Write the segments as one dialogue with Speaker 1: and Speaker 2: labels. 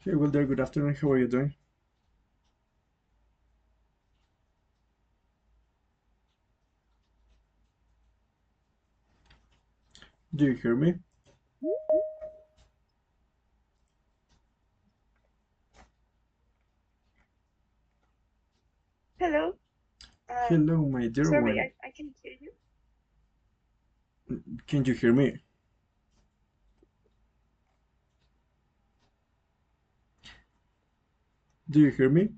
Speaker 1: Hey, well there, good afternoon. How are you doing? Do you hear me?
Speaker 2: Hello.
Speaker 1: Hello, my dear
Speaker 2: Sorry,
Speaker 1: one.
Speaker 2: I can hear you.
Speaker 1: Can you hear me? Do you hear me?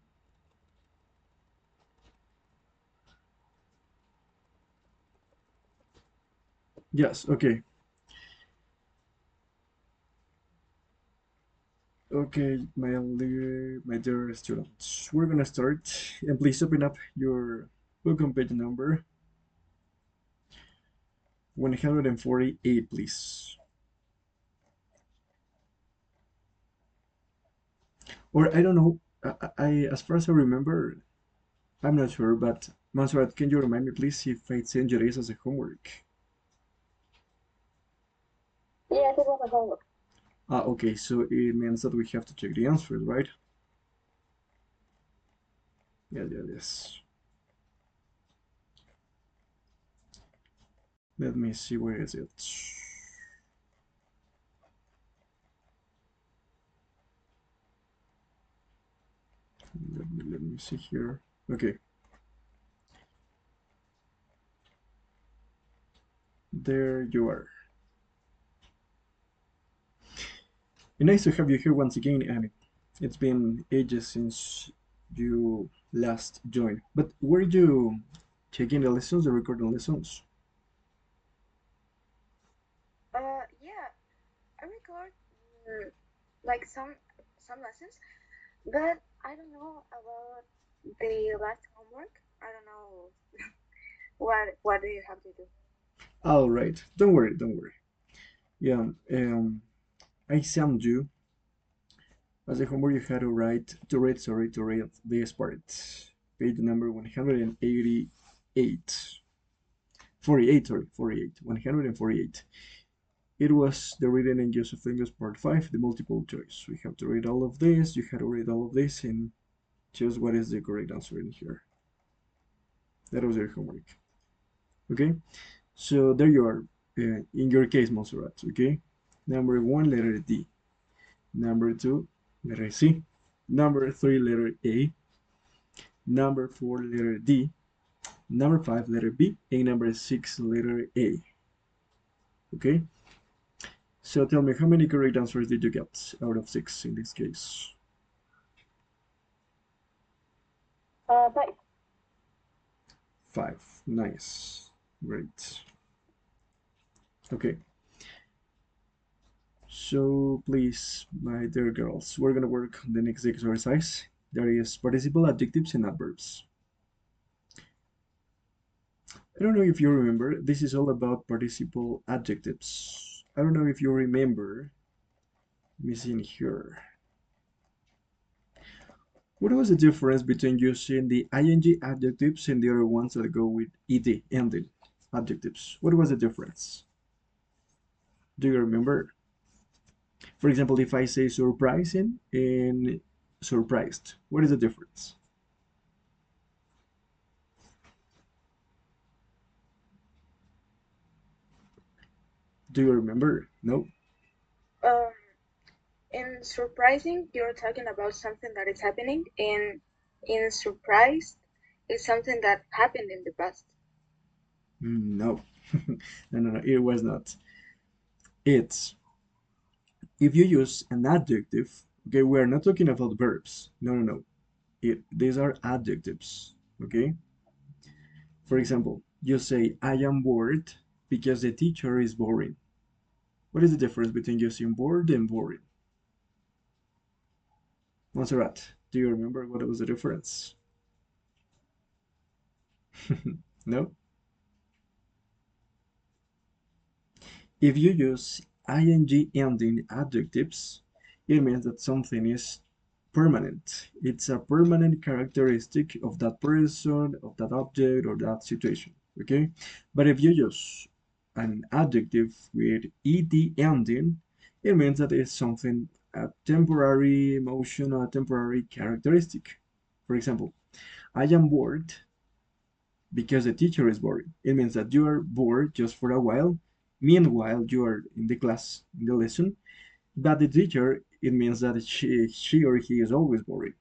Speaker 1: Yes, okay. Okay, my dear students. We're gonna start. And please open up your book on page number 148, please. Or I don't know. As far as I remember, I'm not sure, but Monserrat, can you remind me, please, if I send you this as a homework?
Speaker 2: Yes, it was a homework.
Speaker 1: Okay, so it means that we have to check the answers, right? Yes, yes, yes. Let me see, where is it? Let me see here. Okay, there you are. Nice to have you here once again, Annie. It's been ages since you last joined. But were you checking the lessons, the recording lessons?
Speaker 2: Yeah, I record mm, like some lessons, but I don't know about the last homework. I don't know what do you have to do.
Speaker 1: All right, don't worry, don't worry. Yeah, I sent you as a homework. You had to read this part, page number 188, 48, sorry, 48, 148. It was the reading and use of English part 5, the multiple choice. We have to read all of this, you have to read all of this, and choose what is the correct answer in here. That was your homework. Okay, so there you are. In your case, Monserrat. Okay, number one, letter D. Number two, letter C. Number three, letter A. Number four, letter D. Number five, letter B. And number six, letter A. Okay, so tell me, how many correct answers did you get out of six in this case?
Speaker 2: But
Speaker 1: Five. Nice. Great. Okay. So please, my dear girls, we're gonna work on the next exercise. There is participle adjectives and adverbs. I don't know if you remember, this is all about participle adjectives. I don't know if you remember missing here. What was the difference between using the ing adjectives and the other ones that go with ed ending adjectives? What was the difference? Do you remember? For example, if I say surprising and surprised, what is the difference? Do you remember? No?
Speaker 2: um, in surprising, you're talking about something that is happening, and in surprised, it's something that happened in the past.
Speaker 1: No. No, it was not. It's if you use an adjective, okay, we're not talking about verbs. No. These are adjectives, okay? For example, you say, I am bored because the teacher is boring. What is the difference between using bored and boring? Montserrat, do you remember what was the difference? No? If you use ing ending adjectives, it means that something is permanent. It's a permanent characteristic of that person, of that object, or that situation. Okay? But if you use an adjective with ed ending, it means that it's something a temporary emotion or a temporary characteristic. For example, I am bored because the teacher is boring. It means that you are bored just for a while. Meanwhile, you are in the class, in the lesson. But the teacher, it means that she or he is always boring,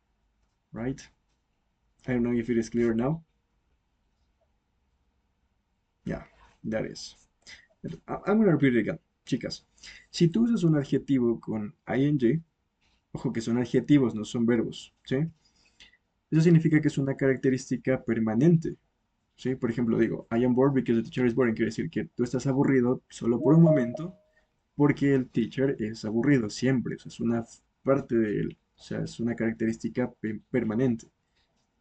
Speaker 1: right? I don't know if it is clear now. Yeah, that is. I'm gonna repeat it again, chicas. Si tú usas un adjetivo con ing, ojo que son adjetivos, no son verbos, ¿sí? Eso significa que es una característica permanente, ¿sí? Por ejemplo, digo, I am bored because the teacher is boring. Quiere decir que tú estás aburrido solo por un momento porque el teacher es aburrido siempre. O sea, es una parte de él. O sea, es una característica permanente.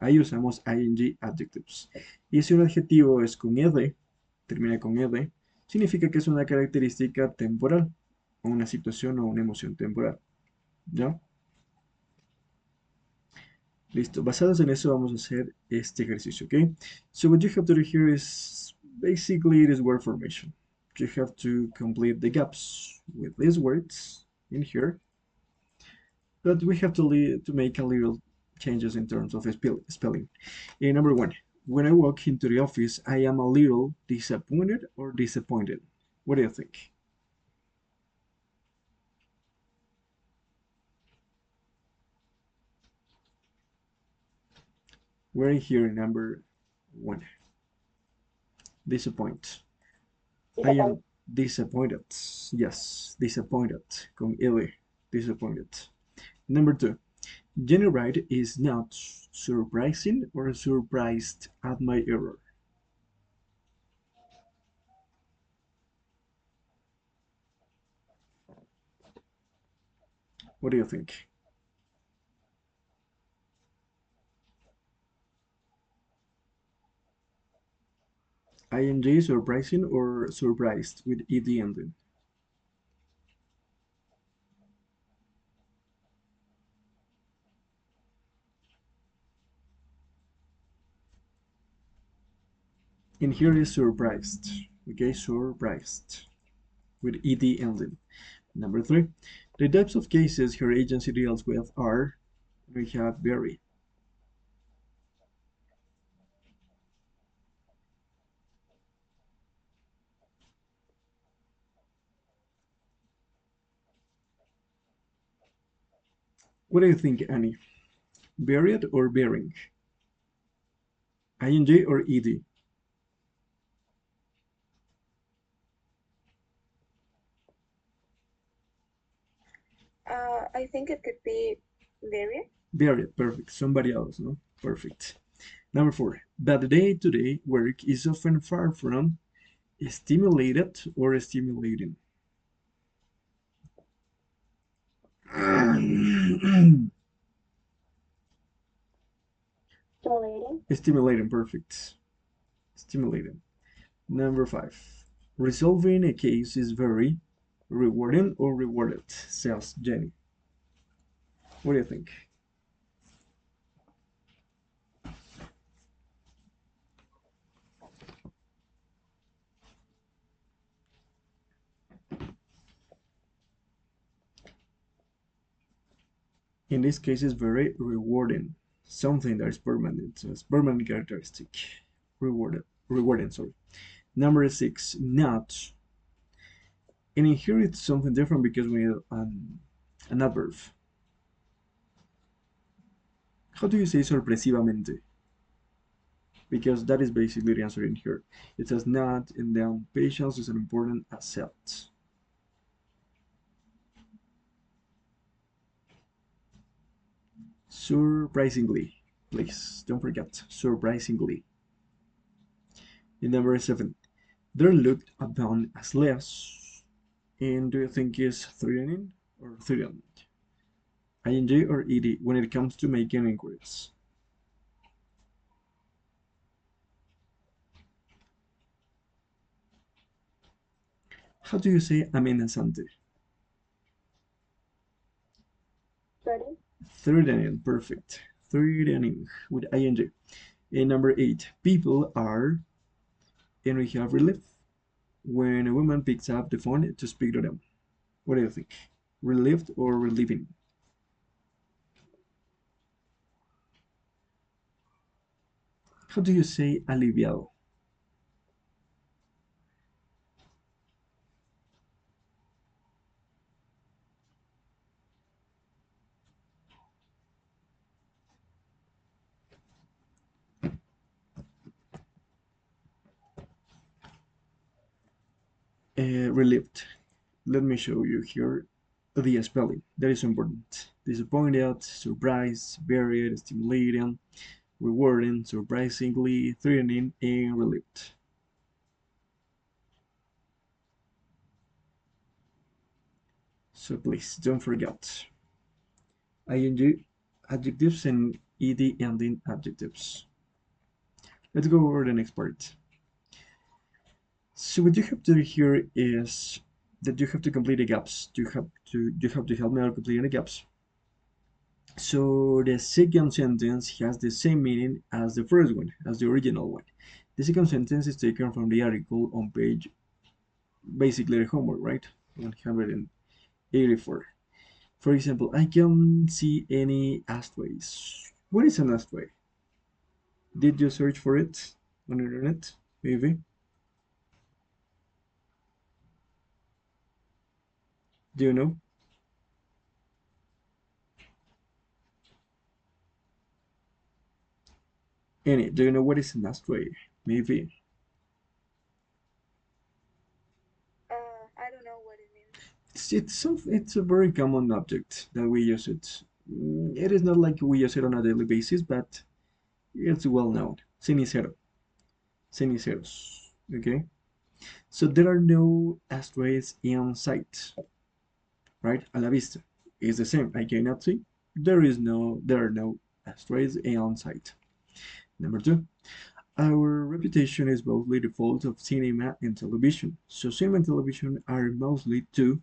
Speaker 1: Ahí usamos ing adjectives. Y si un adjetivo es con ed, termina con ed, significa que es una característica temporal, o una situación o una emoción temporal. ¿Ya? Listo. Basados en eso vamos a hacer este ejercicio, ¿ok? So what you have to do here is basically it is word formation. You have to complete the gaps with these words in here, but we have to make a little changes in terms of spelling. Number one, when I walk into the office, I am a little disappointed or disappointed. What do you think? We're in here number one. Disappoint. I am disappointed. Yes, disappointed. Con L. Disappointed. Number two. Jenny Wright is not surprising or surprised at my error. What do you think? ING surprising or surprised with ed ending? And here is surprised. Okay, surprised with ed ending. Number three, the types of cases her agency deals with are, we have very. What do you think, Annie? Varied or bearing? ING or ed?
Speaker 2: I think it could be very.
Speaker 1: Varied, perfect. Somebody else, no? Perfect. Number four, but day-to-day work is often far from stimulated or stimulating. Stimulating, perfect. Stimulating. Number five, resolving a case is very rewarding or rewarded, says Jenny. What do you think? In this case, it's very rewarding. Something that is permanent. So it's permanent characteristic. Rewarding, sorry. Number six, not. And in here it's something different because we have an adverb. How do you say sorpresivamente? Because that is basically the answer in here. It says not, and then patience is an important asset. Surprisingly, please don't forget, surprisingly. In number seven, they're looked upon as less. And do you think is threatening or threatened? ING or ED when it comes to making inquiries? How do you say amenazante? Threatening, perfect. Threatening with ING. And number eight, people are, and we have relief when a woman picks up the phone to speak to them. What do you think? Relived or reliving? How do you say aliviado? Relieved. Let me show you here the spelling. That is important. Disappointed, surprised, varied, stimulating, rewarding, surprisingly, threatening, and relieved. So please don't forget ing, adjectives, and ed ending adjectives. Let's go over the next part. So what you have to do here is that you have to complete the gaps. You have to help me out completing the gaps. So the second sentence has the same meaning as the first one, as the original one. The second sentence is taken from the article on page, basically the homework, right? 184. For example, I can see any ashtrays. What is an ashtray? Did you search for it on the internet? Maybe. Do you know? Any? Do you know what is an ashtray? Maybe.
Speaker 2: I don't know what it means.
Speaker 1: It's a very common object that we use it. It is not like we use it on a daily basis, but it's well known. Cenicero. Ceniceros. Okay? So there are no ashtrays in sight, right? A la vista. It's the same. I cannot see. There are no ashtrays in sight. Number two, our reputation is mostly the fault of cinema and television. So cinema and television are mostly to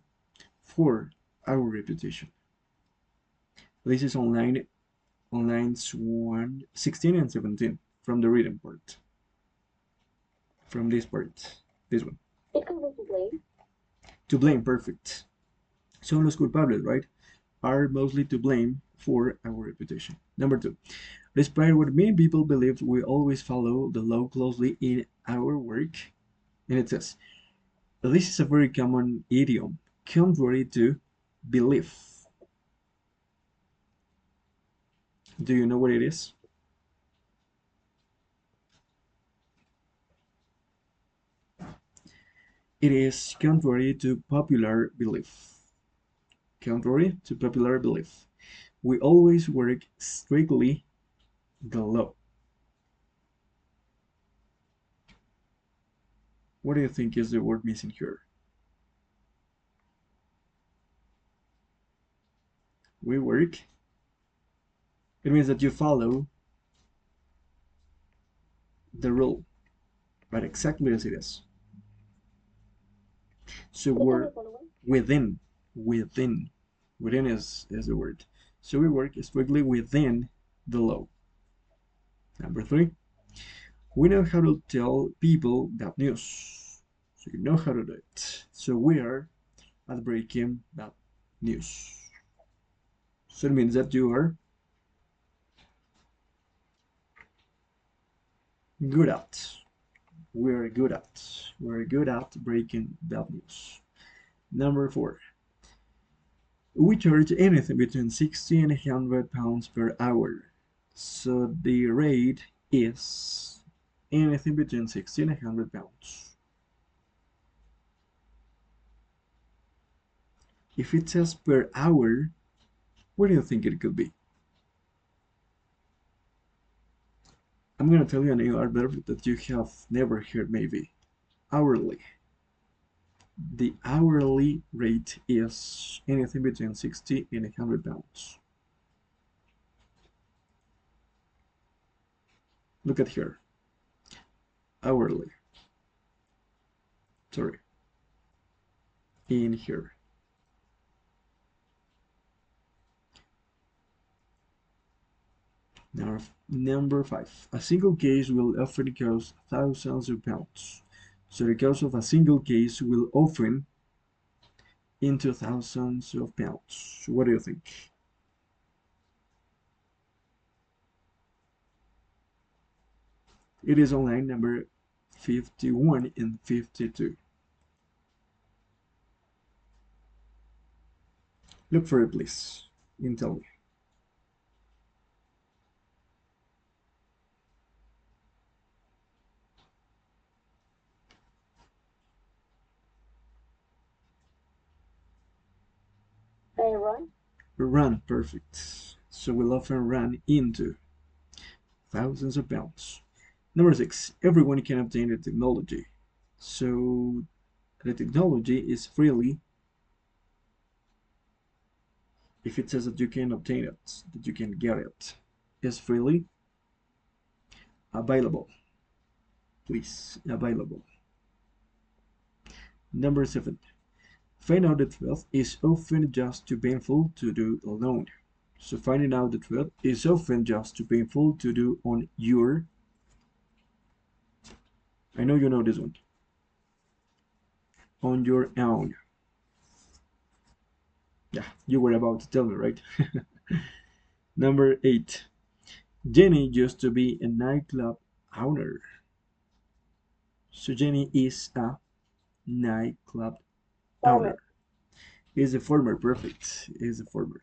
Speaker 1: for our reputation. This is on lines 16 and 17 from the reading part. From this part. This one.
Speaker 2: It can be to blame.
Speaker 1: To blame, perfect. Son los culpables, right? Are mostly to blame for our reputation. Number two, despite what many people believe, we always follow the law closely in our work. And it says, this is a very common idiom, contrary to belief. Do you know what it is? It is contrary to popular belief. Contrary to popular belief. We always work strictly the law. What do you think is the word missing here? We work. It means that you follow the rule, but exactly as it is. So we're within, within, within is the word. So we work strictly within the law. Number three, we know how to tell people bad news. So you know how to do it. So we are at breaking bad news. So it means that you are good at. We're good at. We're good at breaking bad news. Number four, we charge anything between 60 and 100 pounds per hour. So the rate is anything between 60 and 100 pounds. If it says per hour, what do you think it could be? I'm gonna tell you a new adverb that you have never heard maybe. Hourly. The hourly rate is anything between 60 and 100 pounds. Look at here. Hourly. Sorry. In here. Now, number five. A single case will often cost thousands of pounds. So the cost of a single case will often into thousands of pounds. What do you think? It is on line number 51 and 52. Look for it, please, and tell me.
Speaker 2: Run.
Speaker 1: Run, perfect. So we'll often run into thousands of pounds. Number 6, everyone can obtain the technology. So the technology is freely, if it says that you can obtain it, that you can get it, is freely available. Please, available. Number 7, find out the truth is often just too painful to do alone. So finding out the truth is often just too painful to do on your, I know you know this one, on your own. Yeah, you were about to tell me, right? Number 8, Jenny used to be a nightclub owner. So Jenny is a nightclub owner. Is a former, perfect. Is a former.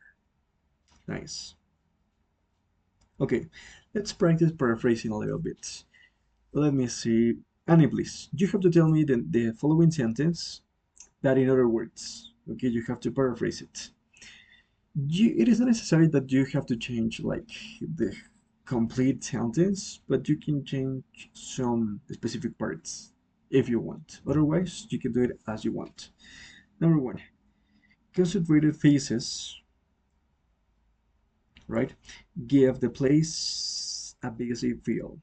Speaker 1: Nice. Okay, let's practice paraphrasing a little bit. Let me see. Annie, please, you have to tell me the following sentence, but in other words. Okay, you have to paraphrase it. It is not necessary that you have to change like the complete sentence, but you can change some specific parts if you want. Otherwise, you can do it as you want. Number 1, concentrated faces, right? Give the place a busy feel.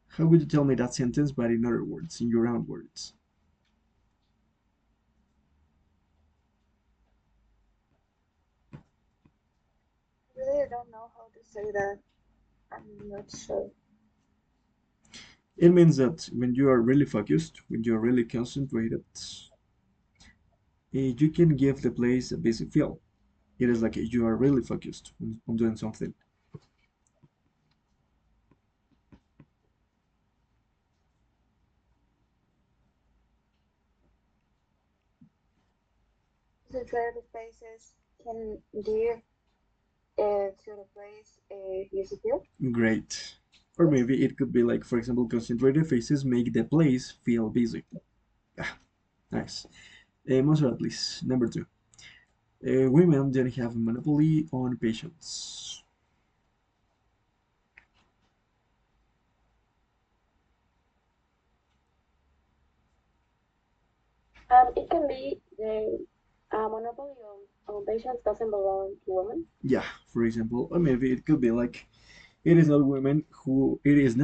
Speaker 1: How would you tell me that sentence, but in other words, in your own words?
Speaker 2: Really, I don't know how to say that. I'm not sure.
Speaker 1: It means that when you are really focused, when you are really concentrated, you can give the place a busy feel. It is like you are really focused on doing something.
Speaker 2: Concentrated faces can give to the place a music feel.
Speaker 1: Great. Or maybe it could be like, for example, concentrated faces make the place feel busy. Ah, nice. Montserrat, please. Number 2. Women don't have a monopoly on patience.
Speaker 2: It can be the monopoly on patience doesn't belong to women.
Speaker 1: Yeah, for example, or maybe it could be like, it is not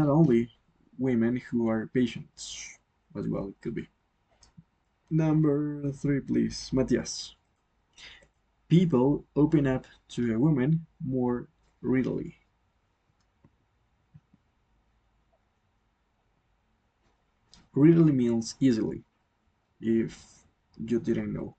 Speaker 1: only women who are patients as well. It could be. Number 3, please, Matthias. People open up to a woman more readily. Readily means easily, if you didn't know.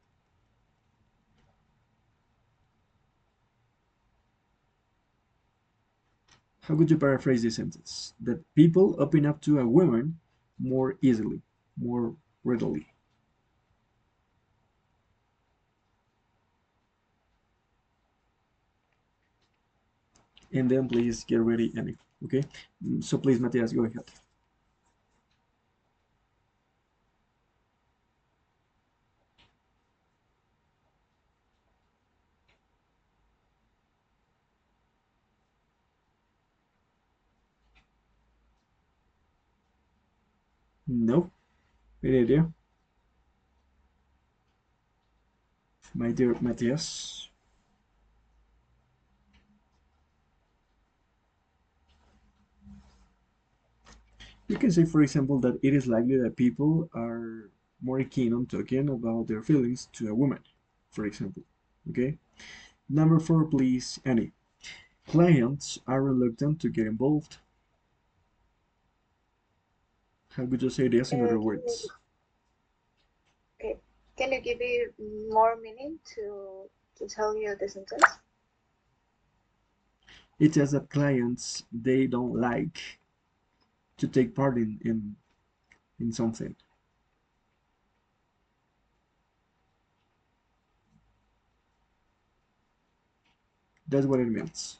Speaker 1: How would you paraphrase this sentence? That people open up to a woman more easily, more readily. And then please get ready, Annie. Okay? So please, Matthias, go ahead. No? Any idea? My dear Matthias. You can say, for example, that it is likely that people are more keen on talking about their feelings to a woman, for example. Okay? Number 4, please, Annie. Clients are reluctant to get involved. How would you say this in other
Speaker 2: Can be
Speaker 1: words?
Speaker 2: Can you give it more meaning to tell you the sentence?
Speaker 1: It says that clients they don't like to take part in something. That's what it means.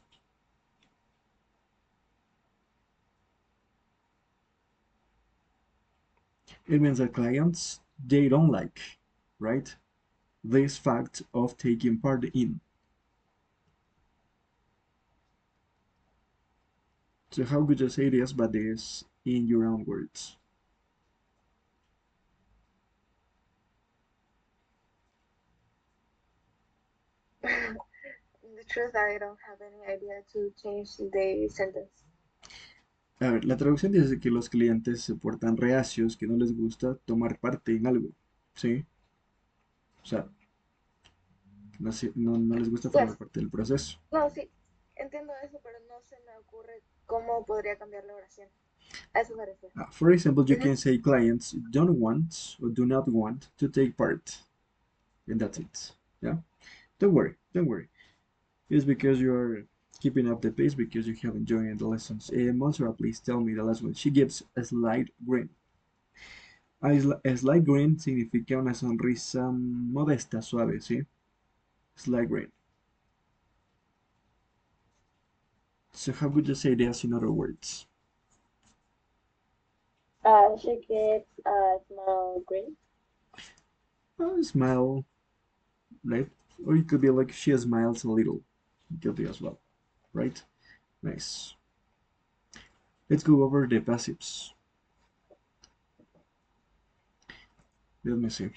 Speaker 1: It means that clients they don't like, right? This fact of taking part in. So how could you say this but this in your own words?
Speaker 2: The truth, I don't have any idea to change the sentence.
Speaker 1: A ver, la traducción dice que los clientes se portan reacios, que no les gusta tomar parte en algo, ¿sí? O sea, no les gusta formar
Speaker 2: Yes,
Speaker 1: parte del proceso.
Speaker 2: no, sí, entiendo eso, pero no se me ocurre cómo podría cambiar la oración. A eso me refiero.
Speaker 1: For example, you
Speaker 2: Ujú.
Speaker 1: can say clients don't want or do not want to take part, and that's it. Yeah, don't worry. It's because you're keeping up the pace because you have enjoyed the lessons. Montserrat, please tell me the last one. She gives a slight grin. A slight grin significa una sonrisa modesta, suave, ¿sí? Slight grin. So how would you say this in other words?
Speaker 2: She gets a small grin.
Speaker 1: Smile, right? Or it could be like she smiles a little. It could be as well, right? Nice. Let's go over the passives. Let me see.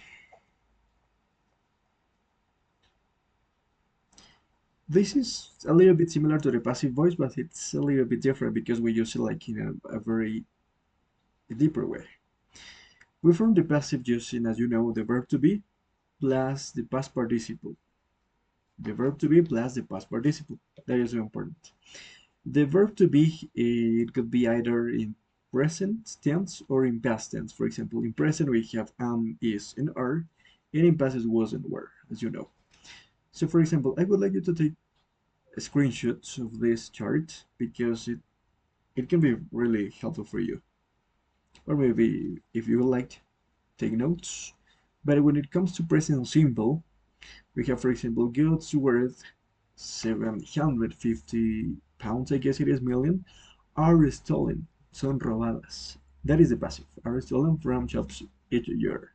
Speaker 1: This is a little bit similar to the passive voice, but it's a little bit different because we use it like in a very deeper way. We form the passive using, as you know, the verb to be plus the past participle. The verb to be plus the past participle. That is very important. The verb to be, it could be either in present tense or in past tense. For example, in present we have am, is, and are, and in past it was and were, as you know. So for example, I would like you to take screenshots of this chart because it can be really helpful for you. Or maybe if you would like, take notes. But when it comes to present simple, we have, for example, goods worth 750 pounds, I guess it is million, are stolen, son robadas. That is the passive, are stolen from shops each year.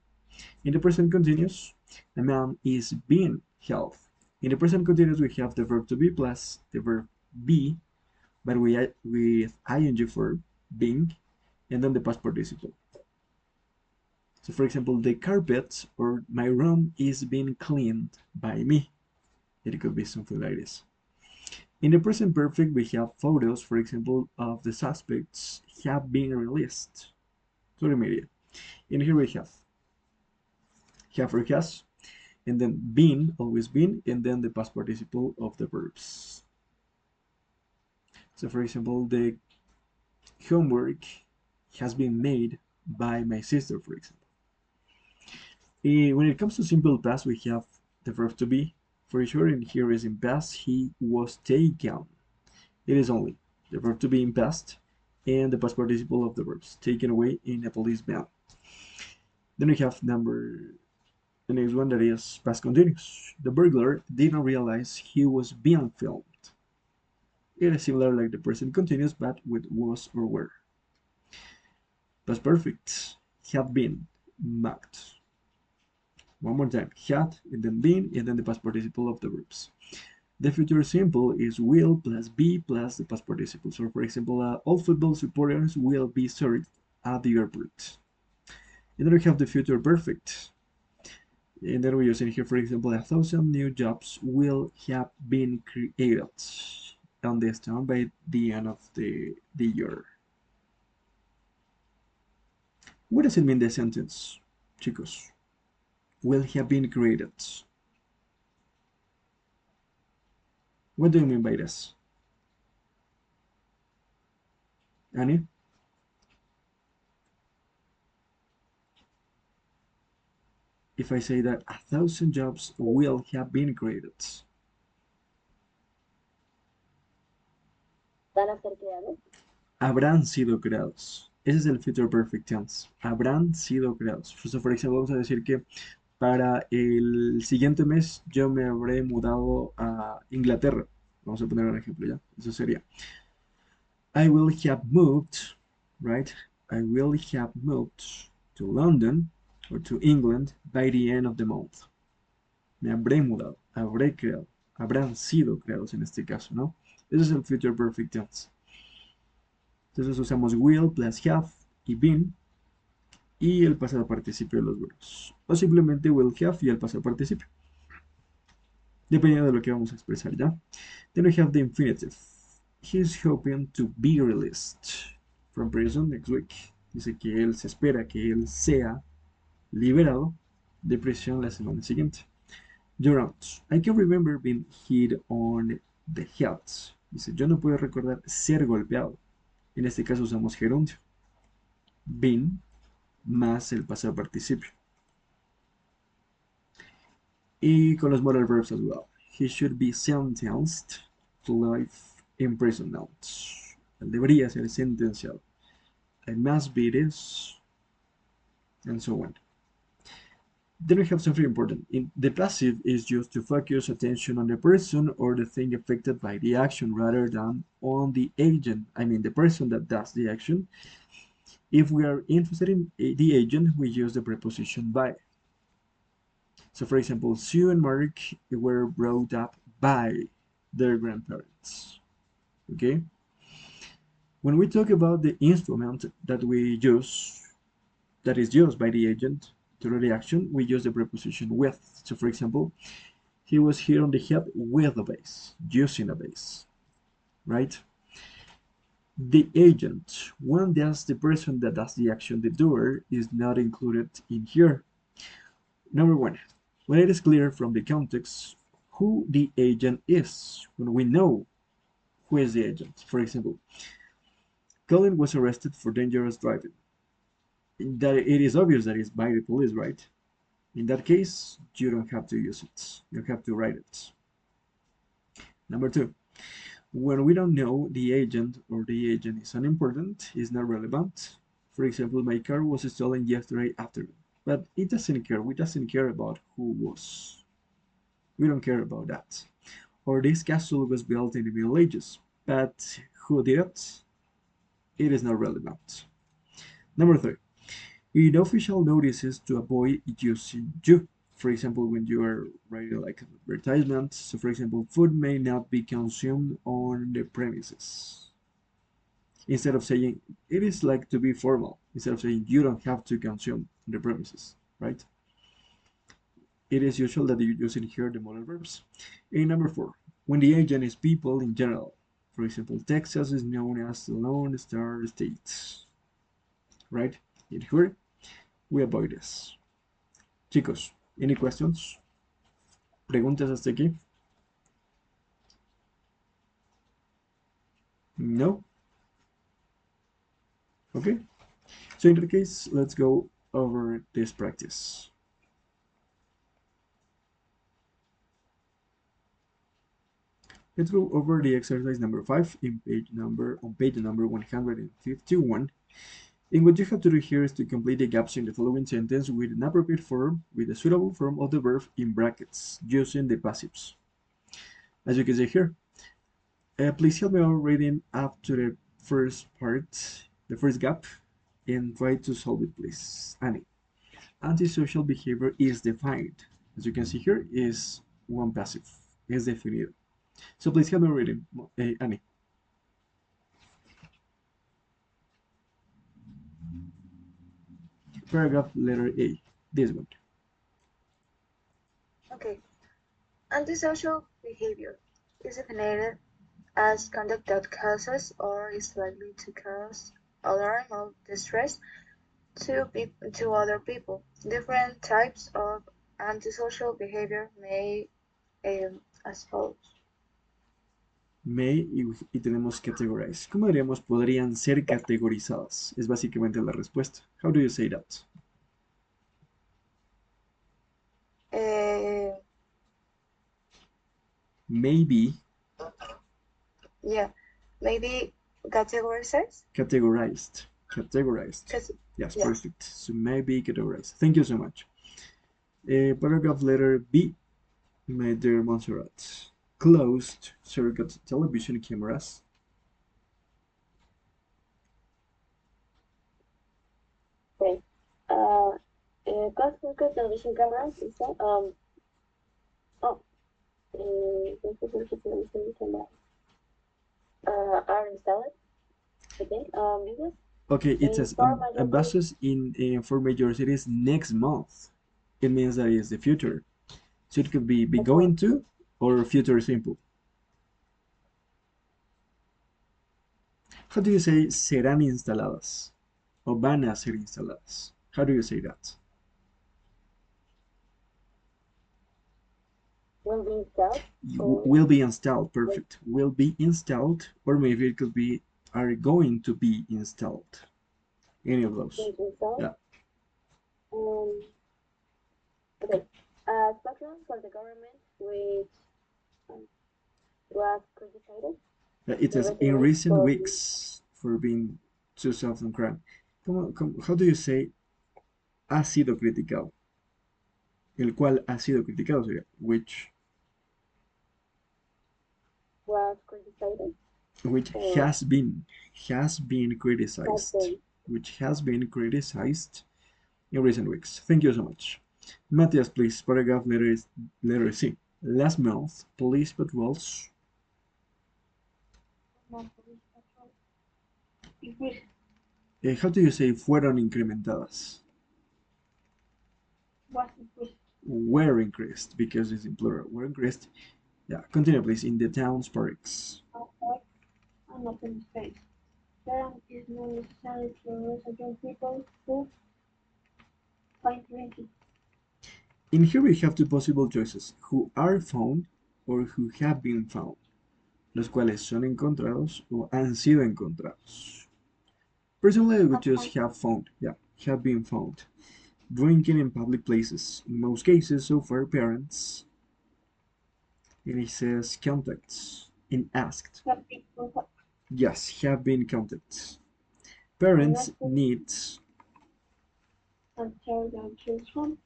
Speaker 1: In the present continuous, a man is being held. In the present continuous, we have the verb to be plus the verb be, but with ing for being, and then the past participle. So, for example, the carpet or my room is being cleaned by me. It could be something like this. In the present perfect, we have photos, for example, of the suspects have been released to the media. And here we have or has, and then been, always been, and then the past participle of the verbs. So, for example, the homework has been made by my sister, for example. When it comes to simple past, we have the verb to be. For sure, and here is in past, he was taken. It is only the verb to be in past and the past participle of the verbs taken away in a police van. Then we have the next one that is past continuous. The burglar didn't realize he was being filmed. It is similar like the present continuous but with was or were. Past perfect had been mugged. One more time, had and then been and then the past participle of the verbs. The future simple is will plus be plus the past participle. So, for example, all football supporters will be served at the airport. And then we have the future perfect. And then we're using here, for example, 1,000 new jobs will have been created on this town by the end of the year. What does it mean, the sentence, chicos? Will have been created. What do you mean by this? Annie? if I say that 1,000 jobs will have been created?
Speaker 2: Van a ser creados.
Speaker 1: Habrán sido creados. Ese es el future perfect tense. Habrán sido creados. Por ejemplo, vamos a decir que para el siguiente mes yo me habré mudado a Inglaterra. Vamos a poner un ejemplo ya. Eso sería I will have moved, right? I will have moved to London or to England by the end of the month. Me habré mudado, habré creado, habrán sido creados en este caso, ¿no? Ese es el future perfect tense. Entonces usamos will plus have y been y el pasado participio de los verbos. O simplemente will have y el pasado participio. Dependiendo de lo que vamos a expresar ya. Then we have the infinitive. He's hoping to be released from prison next week. Dice que él se espera que él sea liberado de prisión la semana siguiente. Durant. I can remember being hit on the head. Dice, yo no puedo recordar ser golpeado. En este caso usamos gerundio. Been más el pasado participio. Y con los modal verbs as well. He should be sentenced to life imprisonment. Él debería ser sentenciado. I must be this, and so on. Then we have something important. The passive is used to focus attention on the person or the thing affected by the action rather than on the agent. I mean, the person that does the action. If we are interested in the agent, we use the preposition by. So, for example, Sue and Mark were brought up by their grandparents. Okay? When we talk about the instrument that we use, that is used by the agent to do the action, we use the preposition with. So, for example, he was hit on the head with a base, using a base, right? The agent, when that's the person that does the action, the doer, is not included in here. Number one, when it is clear from the context who the agent is, when we know who is the agent. For example, Colin was arrested for dangerous driving. That it is obvious that it's by the police, right? In that case, you don't have to use it. You have to write it. Number two, when we don't know the agent or the agent is unimportant, is not relevant. For example, my car was stolen yesterday afternoon, but it doesn't care. We doesn't care about who was. We don't care about that. Or this castle was built in the Middle Ages, but who did it? It is not relevant. Number three, in official notices to avoid using you. For example, when you are writing like an advertisement, so for example, food may not be consumed on the premises. Instead of saying it is like to be formal, instead of saying you don't have to consume on the premises, right? It is usual that you use in here the modal verbs. And number four, when the agent is people in general. For example, Texas is known as the Lone Star State, right? In here, we avoid this. Chicos, any questions? ¿Preguntas hasta aquí? No? Okay. So in that case, let's go over this practice. Let's go over the exercise number 5 on page number 151. And what you have to do here is to complete the gaps in the following sentence with an appropriate form, with a suitable form of the verb in brackets, using the passives. As you can see here, please help me out reading up to the first part, the first gap, and try to solve it, please. Annie. Antisocial behavior is defined. As you can see here, is one passive, es definido. So please help me reading, Annie. Paragraph letter A, this one.
Speaker 2: Okay. Antisocial behavior is defined as conduct that causes or is likely to cause alarm or distress to other people. Different types of antisocial behavior may as follows.
Speaker 1: May y tenemos categorize. ¿Cómo diríamos podrían ser categorizadas? Es básicamente la respuesta. How do you say that? Maybe
Speaker 2: Yeah, maybe categorized.
Speaker 1: categorized. Categorized.
Speaker 2: Cause
Speaker 1: Yes,
Speaker 2: yeah,
Speaker 1: perfect. So maybe categorized. Thank you so much. Paragraph letter B, my dear Montserrat. Closed circuit television cameras.
Speaker 2: okay. Cosmic television cameras is that oh cosmic television cameras are installed. I think business
Speaker 1: Okay, it
Speaker 2: in
Speaker 1: says
Speaker 2: four major cities.
Speaker 1: buses in four major cities next month. It means that it's the future. So it could be
Speaker 2: Okay.
Speaker 1: going to or future simple. How do you say serán instaladas? O van a ser instaladas. How do you say that?
Speaker 2: Will be installed or
Speaker 1: Will be installed.
Speaker 2: will
Speaker 1: Perfect. Will be installed, or maybe it could be are going to be installed. Any of those.
Speaker 2: be installed.
Speaker 1: Yeah.
Speaker 2: Um, okay. Spectrum for the government, which um, was criticized
Speaker 1: It
Speaker 2: in
Speaker 1: says
Speaker 2: recent
Speaker 1: in
Speaker 2: weeks
Speaker 1: recent
Speaker 2: for
Speaker 1: weeks for being too self-crime. Come on, come, how do you say ha sido criticado? El cual ha sido criticado sería
Speaker 2: was criticized
Speaker 1: which
Speaker 2: or
Speaker 1: has been
Speaker 2: has
Speaker 1: criticized,
Speaker 2: been.
Speaker 1: which has been criticized in recent weeks. Thank you so much. Matthias, please, paragraph letter C. Last month, police patrols. How do you say fueron incrementadas?
Speaker 2: Was increased.
Speaker 1: Were increased because it's in plural. Were increased. Yeah, continue, please. In the town's parks.
Speaker 2: Outside and open space. There is not necessary to arrest young people who find drinking.
Speaker 1: In here we have two possible choices: who are found or who have been found, los cuales son encontrados o han sido encontrados. Personally, I would just have found. Yeah, have been found. Drinking in public places. In most cases, so far, parents. And it says contacts. In asked.
Speaker 2: Have people
Speaker 1: Yes, have been counted. Parents
Speaker 2: arrested
Speaker 1: need
Speaker 2: and tell their children.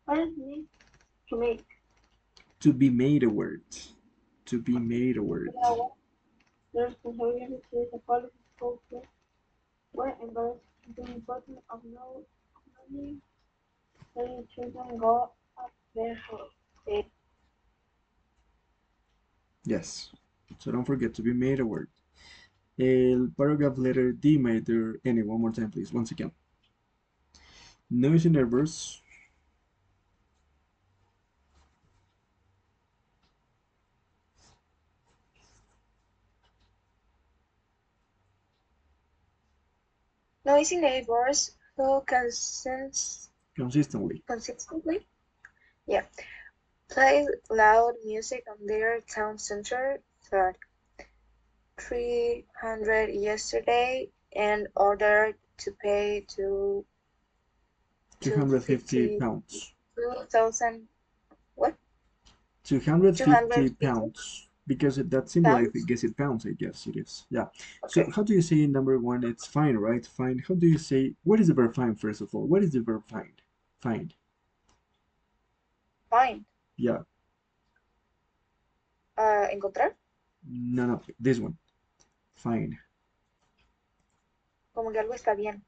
Speaker 2: Parents need to make
Speaker 1: to be made aware. To be made aware.
Speaker 2: aware the responsibility to the policy culture were embraced the importance of knowing letting children go at their age.
Speaker 1: Yes. So don't forget to be made aware. El paragraph letter D, my dear. Any one more time, please. Once again. Noisy neighbors.
Speaker 2: Noisy neighbors who
Speaker 1: Consistently.
Speaker 2: consistently yeah, play loud music on their town center thought 300 yesterday and ordered to pay to
Speaker 1: 250
Speaker 2: 250
Speaker 1: pounds.
Speaker 2: 2,000 what
Speaker 1: 250
Speaker 2: 250
Speaker 1: pounds. Because that's simple, I
Speaker 2: pounds.
Speaker 1: guess it pounds, I guess it is. Yeah. So
Speaker 2: Okay,
Speaker 1: how do you say number one? It's fine, right? Fine. How do you say, what is the verb find, first of all? What is the verb find? Find.
Speaker 2: fine.
Speaker 1: Yeah.
Speaker 2: Encontrar,
Speaker 1: No, no, this one. Fine.
Speaker 2: como que algo está bien.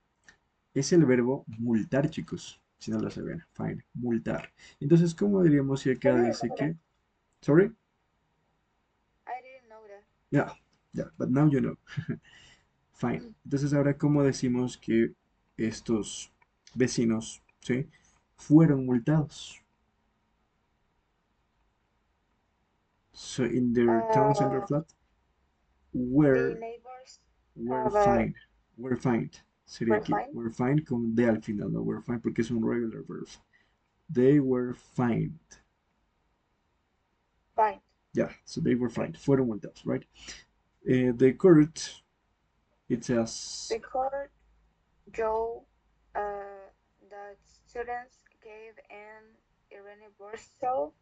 Speaker 1: Es el verbo multar, chicos. Si no lo saben. Fine. Multar. Entonces, ¿cómo diríamos si
Speaker 2: I
Speaker 1: acá
Speaker 2: didn't
Speaker 1: dice
Speaker 2: know that.
Speaker 1: que... Sorry?
Speaker 2: I didn't know that.
Speaker 1: Yeah. Yeah, but now you know. Fine. Entonces, ahora, ¿cómo decimos que estos vecinos, ¿sí? Fueron multados? So, in their town center
Speaker 2: Uh,
Speaker 1: flat,
Speaker 2: the
Speaker 1: were,
Speaker 2: neighbors
Speaker 1: were
Speaker 2: have a
Speaker 1: fined. Were fined. Sería
Speaker 2: were
Speaker 1: aquí.
Speaker 2: fine.
Speaker 1: Were fined con de al final, no were fined porque es un regular verb. They were fined.
Speaker 2: Fine.
Speaker 1: Yeah, so they were
Speaker 2: Okay.
Speaker 1: fined. Fueron multados, right? The court, it says,
Speaker 2: The court Joe that students gave an irreversible.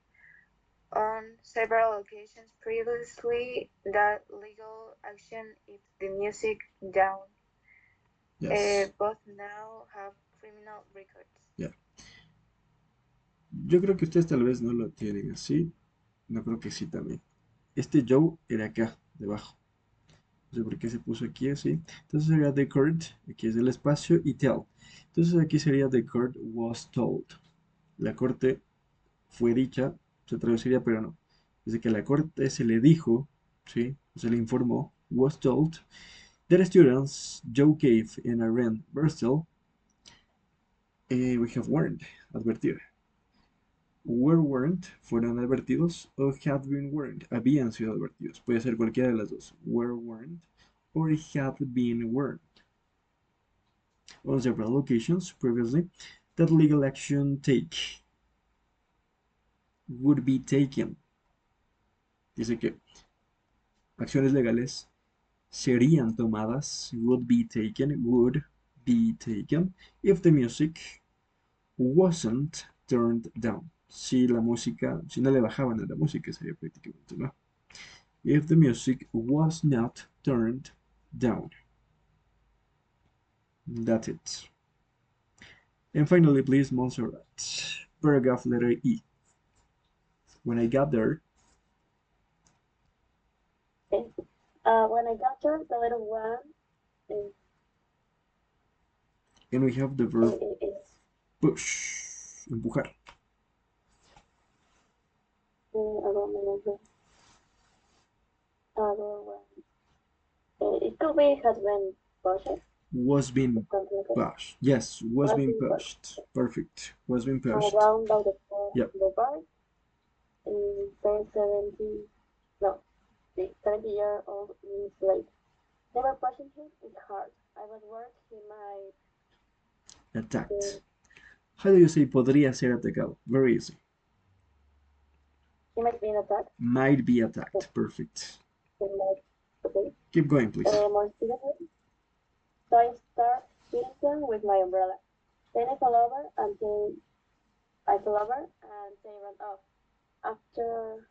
Speaker 2: on several occasions previously that legal action if the music down.
Speaker 1: Yes.
Speaker 2: Both now have criminal records.
Speaker 1: Yeah. Yo creo que ustedes tal vez no lo tienen así. No creo que sí también. Este Joe era acá, debajo. No sé por qué se puso aquí así. Entonces sería the court, aquí es el espacio, y tell. Entonces aquí sería the court was told. La corte fue dicha, se traduciría, pero no. Dice que a la corte se le dijo, ¿sí? Se le informó, was told, that students Joe Cave and Aaron Burstel, we have warned, advertir. Were warned, fueron advertidos, o had been warned, habían sido advertidos. Puede ser cualquiera de las dos. Were warned, or had been warned. On several occasions previously, that legal action take would be taken. Dice que acciones legales serían tomadas, would be taken, if the music wasn't turned down. Si la música, si no le bajaban a la música, sería prácticamente, ¿no? If the music was not turned down. That's it. And finally, please, Montserrat. Paragraph letter E. When I got there,
Speaker 3: Okay. When I got there, the little one is,
Speaker 1: and we have the verb
Speaker 3: is
Speaker 1: push, empujar.
Speaker 3: I don't remember. Other one. It could be has been pushed.
Speaker 1: Was being
Speaker 3: Something like that.
Speaker 1: pushed. Yes, was
Speaker 3: Was
Speaker 1: being
Speaker 3: being pushed.
Speaker 1: pushed. Perfect. Was being pushed.
Speaker 3: Around by
Speaker 1: Yep.
Speaker 3: the bar. The 70, no, the 70-year-old is late. They were pushing him. It's hard. I was worried he might
Speaker 1: Attacked. How do you say podría ser atacado? Very easy.
Speaker 3: be attacked.
Speaker 1: Might be attacked. Perfect.
Speaker 3: Okay.
Speaker 1: Keep going, please.
Speaker 3: More seriously, so I start hitting them with my umbrella. Then I fell over until I fell over and they ran off. After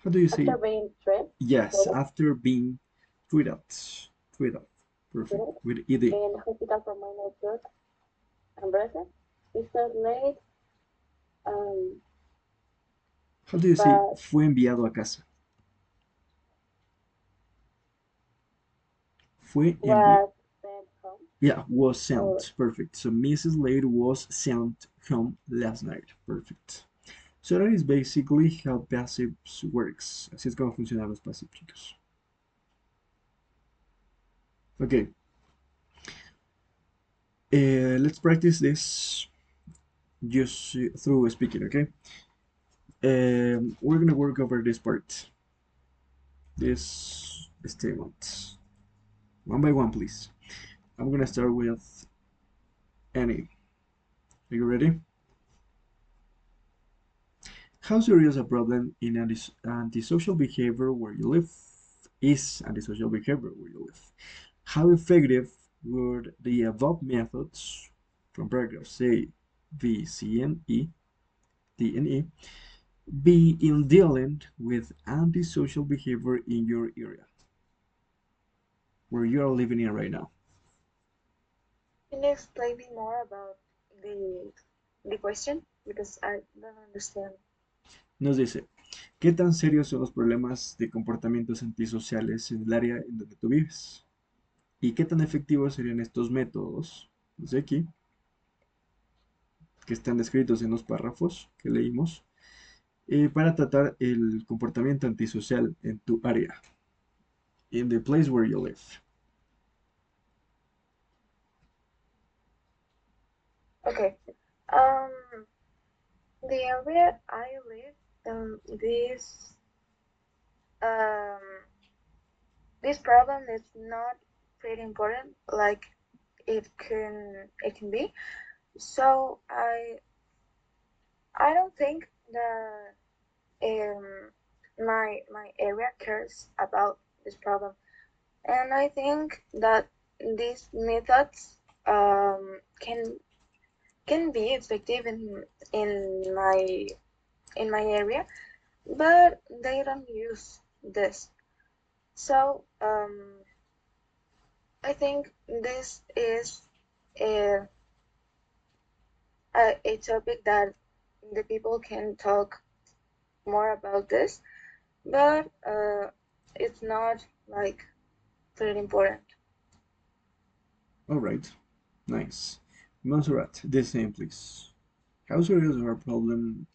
Speaker 1: How do you say?
Speaker 3: after being tripped,
Speaker 1: Yes, after being tweeted. Tweeted. Perfect. With ed.
Speaker 3: in hospital for minor blood and bruises, Mr. Late,
Speaker 1: How do you say
Speaker 3: but
Speaker 1: fue enviado a casa? Fue enviado.
Speaker 3: was sent home.
Speaker 1: Yeah, was sent.
Speaker 3: Or,
Speaker 1: Perfect. So Mrs. Lade was sent home last night. Perfect. So that is basically how passive works. Así es como funcionan los passive, chicos. Okay. Let's practice this just through speaking, okay? We're gonna work over this part. This statement. One by one, please. I'm gonna start with Annie. Are you ready? How serious a problem in antisocial behavior where you live is antisocial behavior where you live? How effective would the above methods from paragraphs A, B, C, and E, D, and E be in dealing with antisocial behavior in your area where you are living in right now?
Speaker 2: Can you explain me more about the question? Because I don't understand.
Speaker 1: Nos dice, ¿qué tan serios son los problemas de comportamientos antisociales en el área en donde tú vives? ¿Y qué tan efectivos serían estos métodos de aquí, que están descritos en los párrafos que leímos, para tratar el comportamiento antisocial en tu área, in the place where you live?
Speaker 2: Okay. Um, the area I live, um this problem is not pretty important like it can be. So I don't think that my area cares about this problem, and I think that these methods can be effective in my in my area, but they don't use this. So I think this is a, a topic that the people can talk more about this, but it's not like very important.
Speaker 1: All right, nice. Montserrat, the same, please. How serious of a problem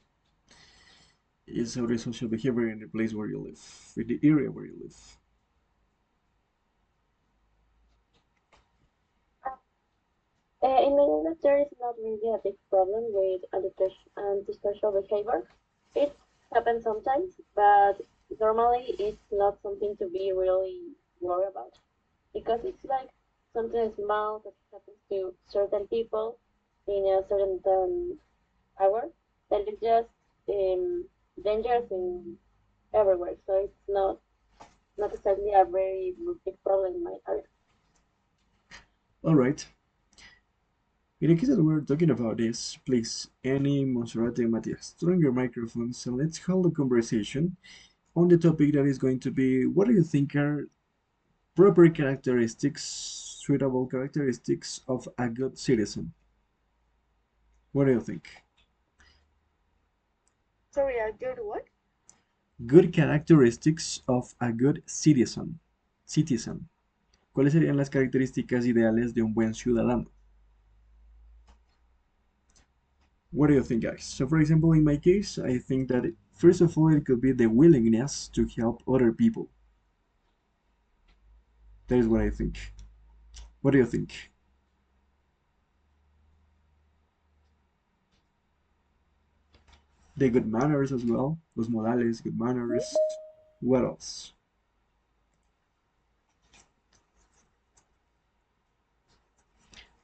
Speaker 1: is antisocial behavior in the place where you live, in the area where you live?
Speaker 3: In my area, there is not really a big problem with antisocial behavior. It happens sometimes, but normally it's not something to be really worried about because it's like something small that happens to certain people in a certain hour that is just dangerous in everywhere. So it's not exactly a very big problem in my area.
Speaker 1: All right. In the case that we're talking about this, please, Annie, Monserrate, and Matias, turn on your microphones and let's hold a conversation on the topic that is going to be what do you think are proper characteristics, suitable characteristics of a good citizen? What do you think?
Speaker 2: Sorry, I did what?
Speaker 1: Good characteristics of a good citizen. Citizen. ¿Cuáles serían las características ideales de un buen ciudadano? What do you think, guys? So, for example, in my case, I think that first of all, it could be the willingness to help other people. That is what I think. What do you think? The good manners as well. Los modales, good manners. What else?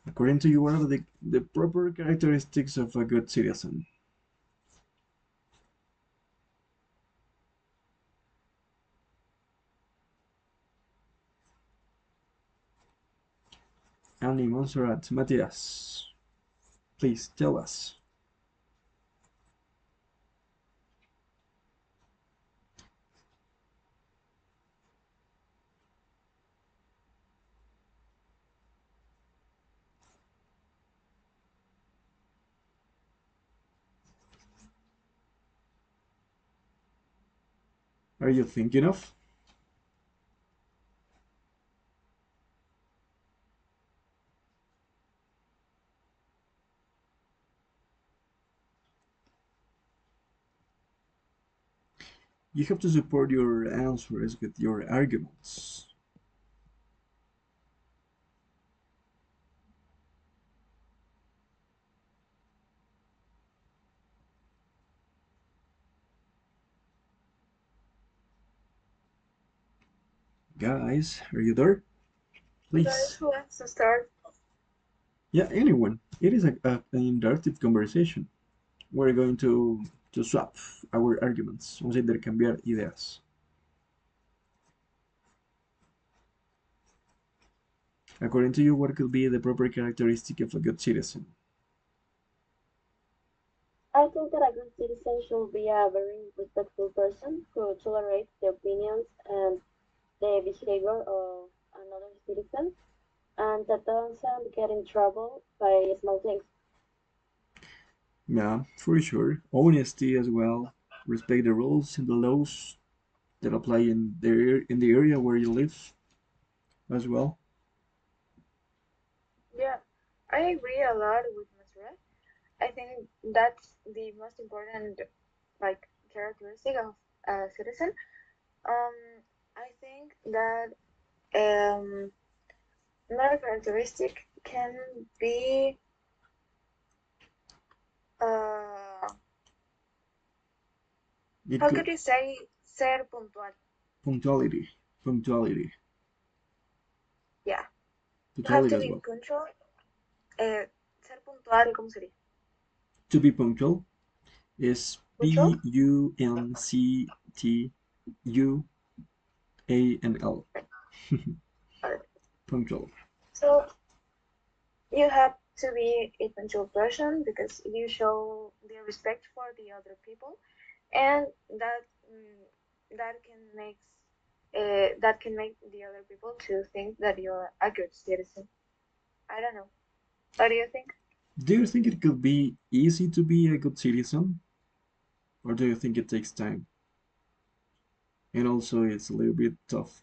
Speaker 1: According to you, what are the proper characteristics of a good citizen? Annie, Montserrat, Matias, please tell us. Are you thinking of? You have to support your answers with your arguments. Guys, are you there?
Speaker 2: Guys,
Speaker 1: Please.
Speaker 2: who wants to start?
Speaker 1: Yeah, anyone. It is an interactive conversation. We're going to swap our arguments. Vamos a intercambiar ideas. According to you, what could be the proper characteristic of a good citizen?
Speaker 3: I think that a good citizen should be a very respectful person who tolerates the opinions and the behavior of another citizen and that doesn't get in trouble by small things.
Speaker 1: Yeah, for sure. Honesty as well. Respect the rules and the laws that apply in the area where you live as well.
Speaker 2: Yeah, I agree a lot with Masra. I think that's the most important like characteristic of a citizen. Um, I think that another characteristic can be uh,
Speaker 1: It
Speaker 2: how
Speaker 1: could
Speaker 2: could you say ser puntual?
Speaker 1: punctuality, punctuality,
Speaker 2: Yeah, you have
Speaker 1: punctuality
Speaker 2: to
Speaker 1: as
Speaker 2: be
Speaker 1: well.
Speaker 2: punctual. Ser puntual, ¿cómo sería?
Speaker 1: To be punctual is
Speaker 2: Punctual?
Speaker 1: Punctual.
Speaker 2: Right. Alright.
Speaker 1: Punctual.
Speaker 2: So you have to be a punctual person because you show the respect for the other people and that can that can make the other people to think that you're a good citizen. I don't know. What do you think?
Speaker 1: Do you think it could be easy to be a good citizen, or do you think it takes time and also it's a little bit tough?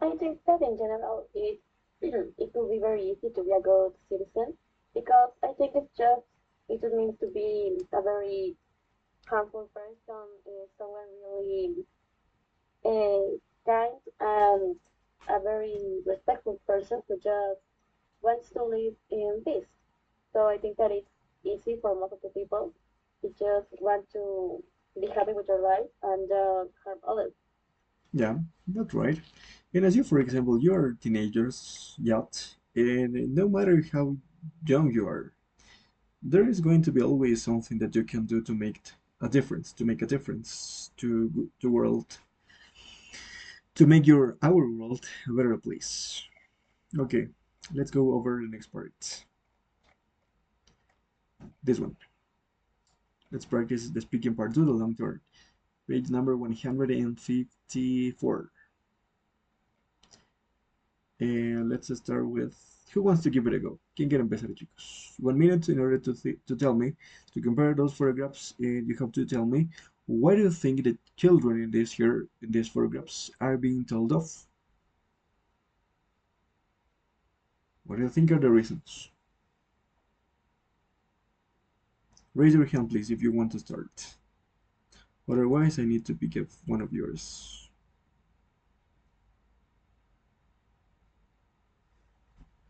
Speaker 3: I think that in general it will be very easy to be a good citizen because I think it just means to be a very harmful person, someone really kind and a very respectful person who just wants to live in peace. So I think that it's easy for most of the people to just want to be happy with their life and harm others.
Speaker 1: Yeah, that's right. And as you, for example, you are teenagers yet, and no matter how young you are, there is going to be always something that you can do to make a difference to the world, to make your our world a better place. Okay, let's go over the next part. This one. Let's practice the speaking part to the long term. Page number 154. And let's start with who wants to give it a go? ¿Quién quiere empezar, chicos? 1 minute in order to tell me, to compare those photographs, and you have to tell me what do you think the children in these photographs are being told of? What do you think are the reasons? Raise your hand, please, if you want to start. Otherwise, I need to pick up one of yours.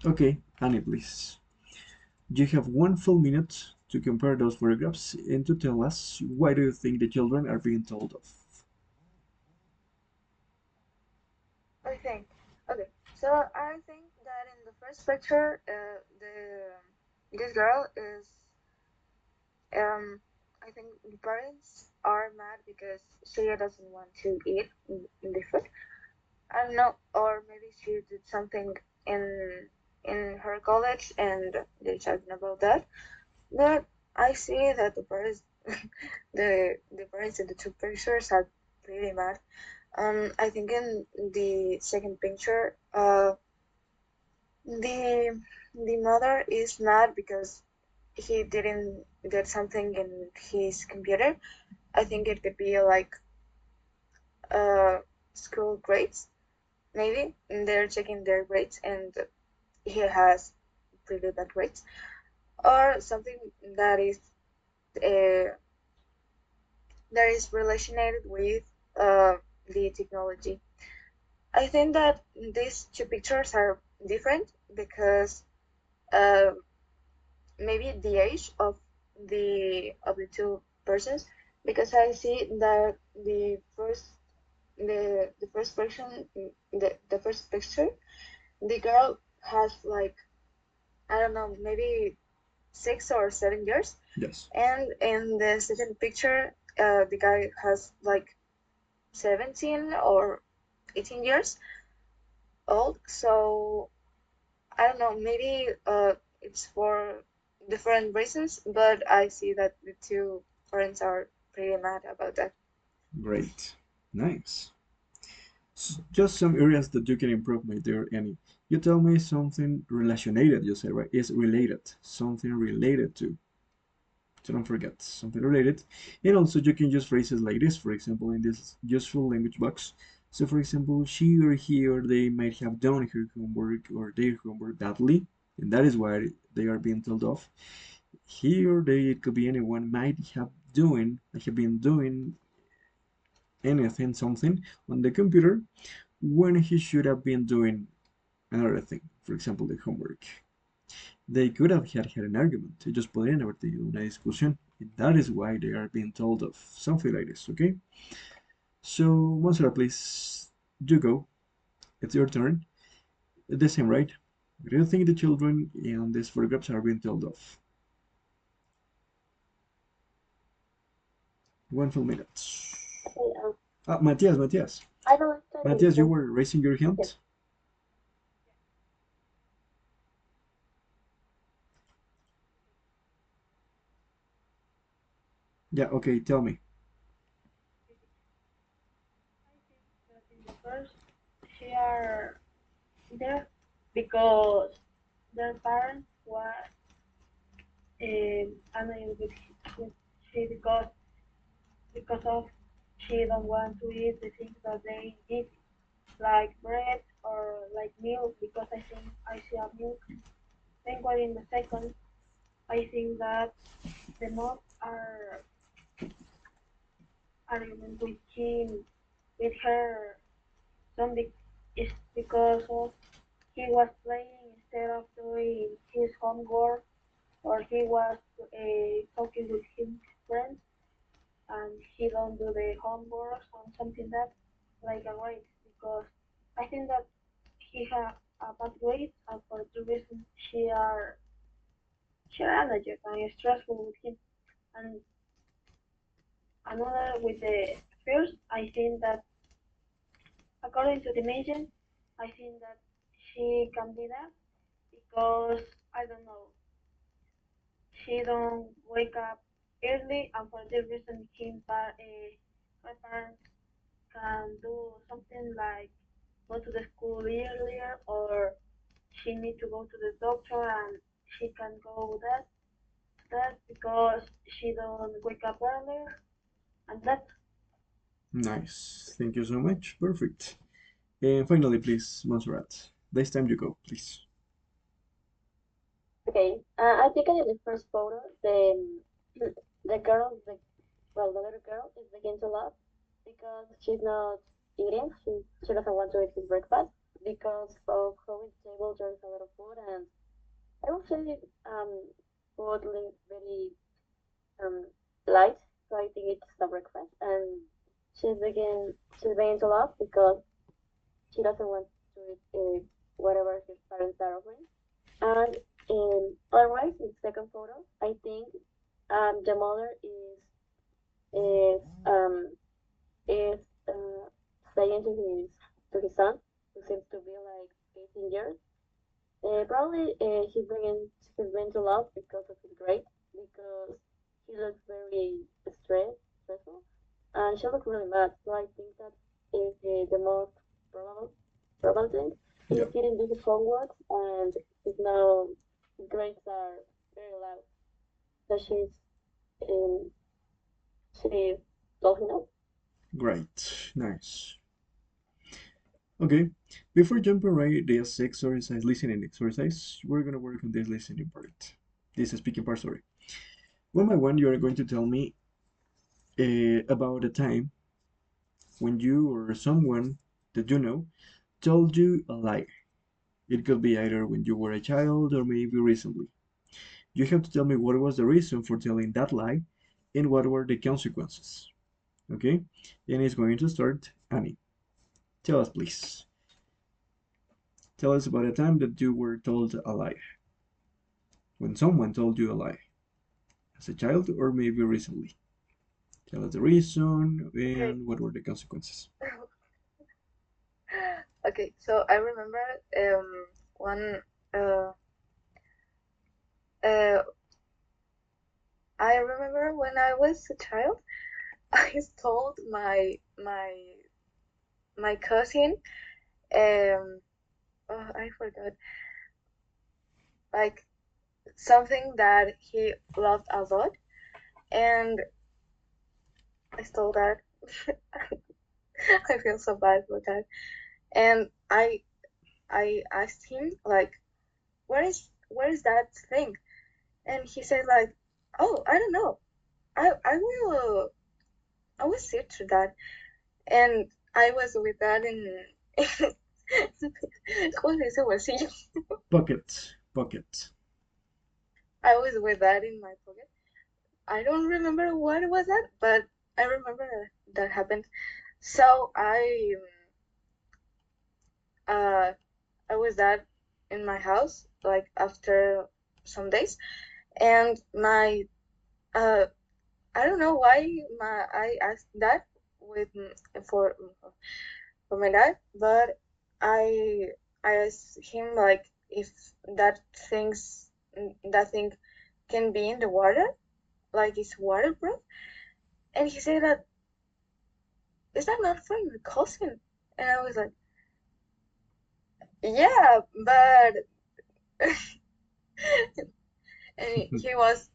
Speaker 1: Okay, Annie, please. You have 1 full minute to compare those photographs and to tell us why do you think the children are being told of.
Speaker 2: I think. Okay, so I think that in the first picture, the this girl is I think the parents are mad because she doesn't want to eat the food. I don't know, or maybe she did something in her college and they're talking about that. But I see that the parents, the parents in the two pictures are pretty mad. I think in the second picture, the mother is mad because he didn't get something in his computer. I think it could be like uh school grades, maybe. And they're checking their grades and he has pretty bad grades. Or something that is uh, that is related with uh, the technology. I think that these two pictures are different because uh, maybe the age of the two persons, because I see that the first person the first picture, the girl has like, I don't know, maybe 6 or 7 years,
Speaker 1: Yes.
Speaker 2: and in the second picture the guy has like 17 or 18 years old. So I don't know, maybe it's for different reasons, but I see that the two parents are pretty mad about that.
Speaker 1: Great. Nice. Just some areas that you can improve, my dear Annie. You tell me something related, you say, right? Is related. Something related to. So don't forget, something related. And also you can use phrases like this, for example, in this useful language box. So for example, she or he or they might have done her homework or their homework badly, and that is why they are being told off. He or they, it could be anyone, might have been doing anything, something on the computer when he should have been doing another thing, for example, the homework. They could have had an argument. Ellos podrían haber tenido una discusión. And that is why they are being told of something like this, okay? So, Monserrat, please, you go. It's your turn. The same, right? Do you think the children in these photographs are being told of? 1 full minute.
Speaker 3: Okay,
Speaker 1: Matthias.
Speaker 3: I believe that in
Speaker 1: Matthias, you
Speaker 3: some
Speaker 1: were raising your
Speaker 3: yes,
Speaker 1: hand? Yeah, okay, tell me.
Speaker 3: I think that in the first, she are there because their parents were annoyed with she because of she don't want to eat the things that they eat like bread or like milk because I think I see a milk. Then while in the second, I think that the mom are arguing with him with her son is because of he was playing instead of doing his homework or he was talking with his friends and he don't do the homework or something that like a grade because I think that he had a bad grade and for two reasons she are allergic and stressful with him and another with the first I think that according to the mission I think that she can be that because I don't know she don't wake up early and for this reason her parents can do something like go to the school earlier or she need to go to the doctor and she can go that because she don't wake up earlier and that.
Speaker 1: Nice. Thank you so much. Perfect. And finally, please, Montserrat. This time you go, please.
Speaker 3: Okay, I think in the first photo, the girl, the little girl is begin to laugh because she's not eating. She doesn't want to eat his breakfast because of how his table there's a lot of food and I would say food very um light. So I think it's the breakfast and she's begin to laugh because she doesn't want to eat whatever his parents are offering. And otherwise, in second photo, I think the mother is um is saying to his son, who seems to be like 18 years. Probably he's bringing to love because of his grade, because he looks very stressful, and she looks really mad. So I think that is the most probable probable thing. He
Speaker 1: Yeah,
Speaker 3: didn't do his homework, and his grades are very low. So um, she told him no.
Speaker 1: great. Nice. Okay, before jumping right this exercise, listening exercise, we're gonna work on this listening part. This speaking part, sorry. One by one, you are going to tell me about a time when you or someone that you know told you a lie. It could be either when you were a child or maybe recently. You have to tell me what was the reason for telling that lie and what were the consequences. Okay? And it's going to start Annie. Tell us, please. Tell us about a time that you were told a lie. When someone told you a lie. As a child or maybe recently. Tell us the reason
Speaker 2: Okay.
Speaker 1: and what were the consequences.
Speaker 2: Okay, so I remember one uh uh I remember when I was a child, I told my cousin I forgot like something that he loved a lot, and I stole that. I feel so bad for that, and I asked him like, where is that thing? And he said like, oh, I don't know. I will search for that, and I was with that in. ¿Cómo se dice bolsillo?
Speaker 1: Pocket. Pocket.
Speaker 2: I was with that in my pocket. I don't remember what was that, but I remember that happened. So uh I was that in my house like after some days, and my uh I don't know why I asked that with for for my dad, but I I asked him like if that things that thing can be in the water, like it's waterproof, and he said that, is that not for your cousin? And I was like, yeah, but and he was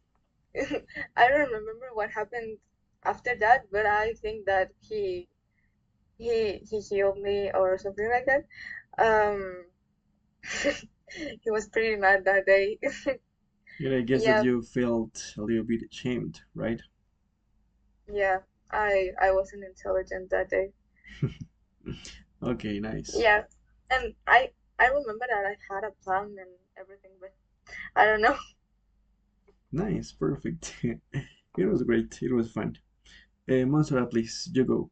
Speaker 2: I don't remember what happened after that, but I think that he healed me or something like that. Um, he was pretty mad that day.
Speaker 1: Yeah, I guess that
Speaker 2: Yeah,
Speaker 1: you felt a little bit ashamed, right?
Speaker 2: yeah. I wasn't intelligent that day.
Speaker 1: Okay, nice.
Speaker 2: Yeah, and I remember that I had a plan and everything, but I don't know.
Speaker 1: Nice, perfect. It was great. It was fun. Montserrat, please, you go.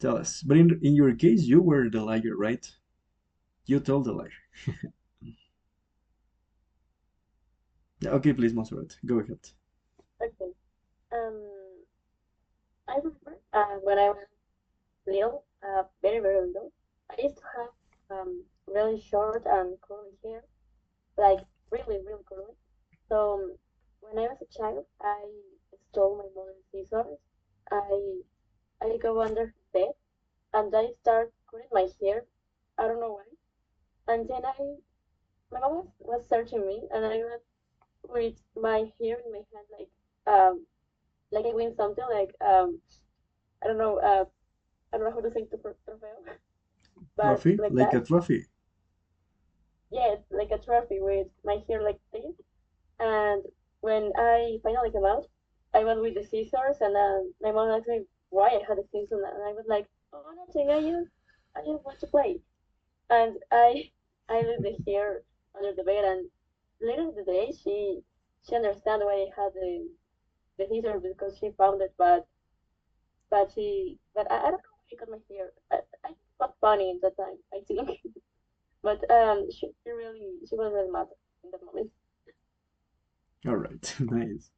Speaker 1: Tell us. But in your case, you were the liar, right? You told the lie. Yeah, okay, please, Montserrat, go ahead.
Speaker 3: Okay. Um, I remember when I was little, very very little, I used to have really short and curly hair, like really really curly. So when I was a child, I stole my mother's scissors. I I go under her bed and I start cutting my hair. I don't know why. And then my mom was searching me, and I was with my hair in my hand, like I win something, I don't know, I don't know how to say trofeo, but
Speaker 1: Trophy?
Speaker 3: like
Speaker 1: Like a
Speaker 3: that.
Speaker 1: trophy.
Speaker 3: Yes, like a trophy with my hair like this. And when I finally came out, I was with the scissors, and my mom asked me why I had the scissors, and I was like, "Oh, nothing. I just want to play." And I leave the hair under the bed, and later in the day, she understand why I had the scissors because she found it, but I don't know why she cut my hair. I think it was funny at that time, I think. But she was really mad in that moment.
Speaker 1: All right, nice.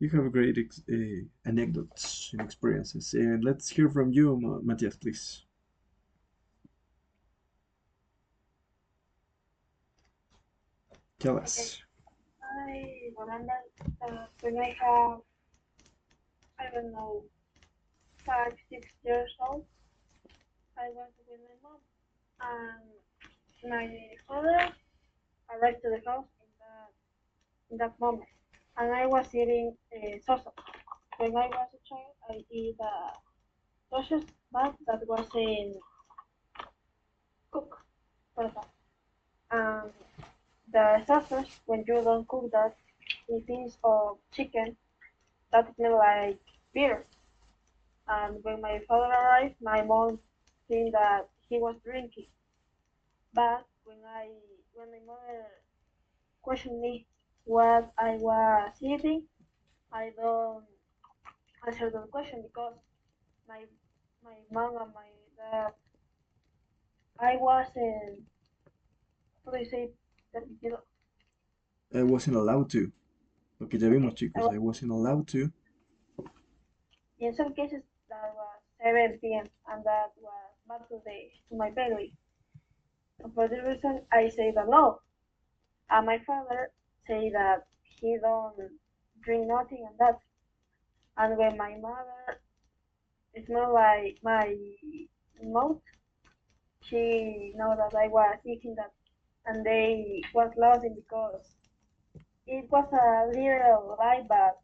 Speaker 1: You have great anecdotes and experiences. And let's hear from you, Matthias, please. Tell
Speaker 4: Okay,
Speaker 1: us.
Speaker 4: I remember when I have, I don't know, 5, 6 years old, I was with my mom, and my father arrived to the house in that moment, and I was eating sausage. When I was a child, I eat sausage, but that wasn't cooked, for example. And the sausage, when you don't cook that, it is of chicken that smell like beer. And when my father arrived, my mom think that he was drinking. But when my mother questioned me what I was eating, I don't answer the question because my my mom and my dad, I wasn't, how do you say, permitido.
Speaker 1: I wasn't allowed to. Lo que ya vimos,
Speaker 4: Okay,
Speaker 1: chicos. I wasn't allowed to.
Speaker 4: in some cases that was 7 p.m. and that was bad to my belly. And for this reason, I say that no. And my father say that he don't drink nothing and that. And when my mother smelled like my mouth, she know that I was eating that, and they was laughing because it was a little lie, but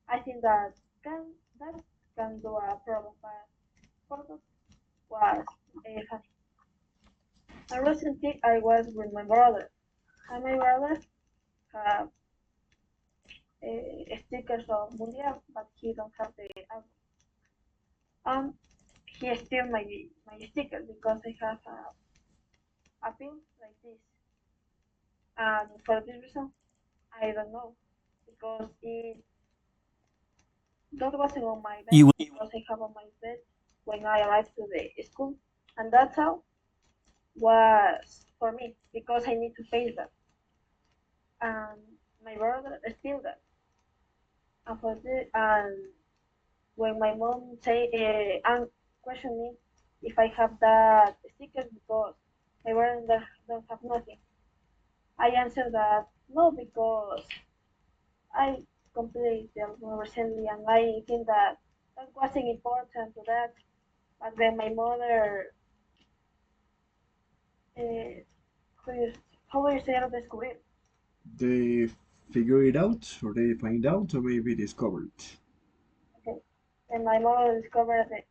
Speaker 4: I think that can do a problem, but for that was funny. And recently I was with my brother, and my brother have stickers of Mundial, but he don't have the album. He steal my sticker because I have a pin like this. And for this reason, I don't know because it that wasn't on my bed
Speaker 5: You
Speaker 4: because I have on my bed when I arrived to the school, and that's how was for me because I need to face that. And my brother steal that. And when my mom say and question me if I have that sticker because my brother don't have nothing, I answer that no because I completed the album recently and I think that that wasn't important to that. But when my mother, uh, how you, how do you say it, descubrir?
Speaker 1: They figure it out, or they find out, or maybe discover it.
Speaker 4: Okay. When my mother discovered that,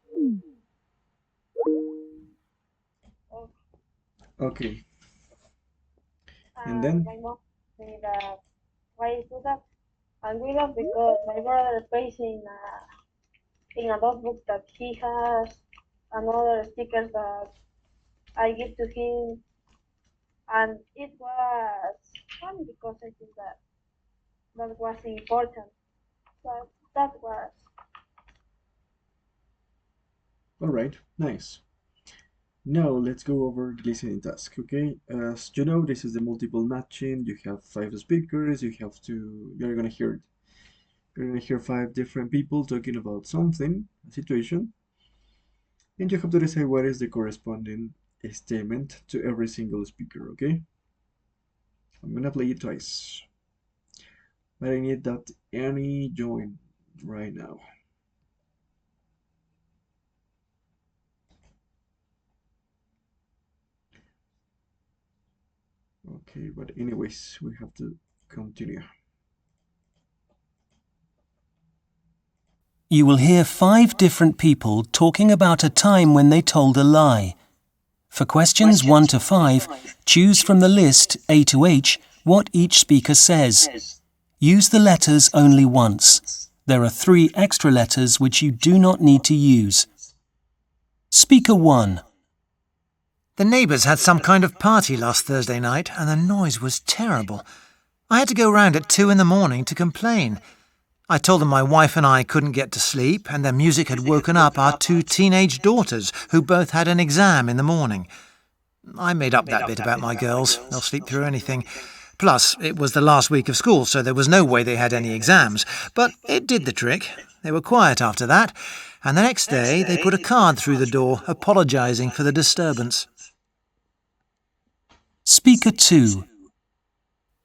Speaker 4: oh,
Speaker 1: Okay, and then
Speaker 4: my mom said that why is that? And we laugh because my brother plays in a notebook that he has another stickers that I give to him, and it was fun because I think that that was important. But that was
Speaker 1: all right, nice. Now let's go over the listening task, okay? As you know, this is the multiple matching. You have five speakers. You're gonna hear five different people talking about something, a situation, and you have to decide what is the corresponding statement to every single speaker, okay? I'm gonna play it twice, but I need that Annie join right now. Okay, but anyways, we have to continue.
Speaker 5: You will hear 5 different people talking about a time when they told a lie. For questions 1 to 5, choose from the list A to H what each speaker says. Use the letters only once. There are 3 extra letters which you do not need to use. Speaker 1.
Speaker 6: The neighbours had some kind of party last Thursday night and the noise was terrible. I had to go round at 2 in the morning to complain. I told them my wife and I couldn't get to sleep and their music had woken up our 2 teenage daughters who both had an exam in the morning. I made up that bit about my girls. They'll sleep through anything. Plus, it was the last week of school, so there was no way they had any exams. But it did the trick. They were quiet after that, and the next day they put a card through the door apologising for the disturbance.
Speaker 5: Speaker 2.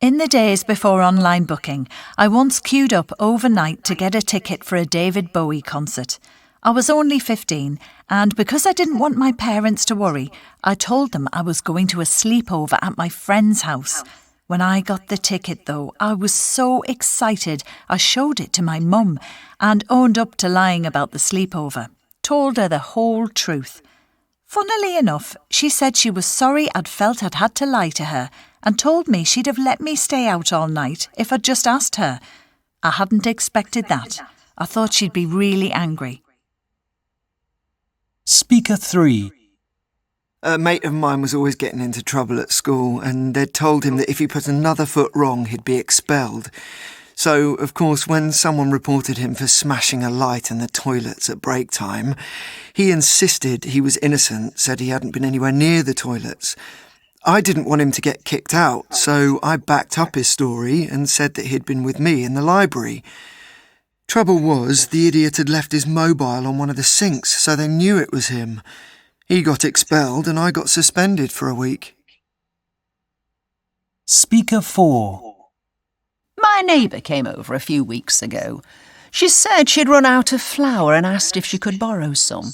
Speaker 7: In the days before online booking, I once queued up overnight to get a ticket for a David Bowie concert. I was only 15, and because I didn't want my parents to worry, I told them I was going to a sleepover at my friend's house. When I got the ticket, though, I was so excited I showed it to my mum and owned up to lying about the sleepover. Told her the whole truth. Funnily enough, she said she was sorry I'd felt I'd had to lie to her and told me she'd have let me stay out all night if I'd just asked her. I hadn't expected that. I thought she'd be really angry.
Speaker 5: Speaker 3.
Speaker 8: A mate of mine was always getting into trouble at school, and they'd told him that if he put another foot wrong, he'd be expelled. So, of course, when someone reported him for smashing a light in the toilets at break time, he insisted he was innocent, said he hadn't been anywhere near the toilets. I didn't want him to get kicked out, so I backed up his story and said that he'd been with me in the library. Trouble was, the idiot had left his mobile on one of the sinks, so they knew it was him. He got expelled and I got suspended for a week.
Speaker 5: Speaker 4.
Speaker 9: My neighbour came over a few weeks ago. She said she'd run out of flour and asked if she could borrow some.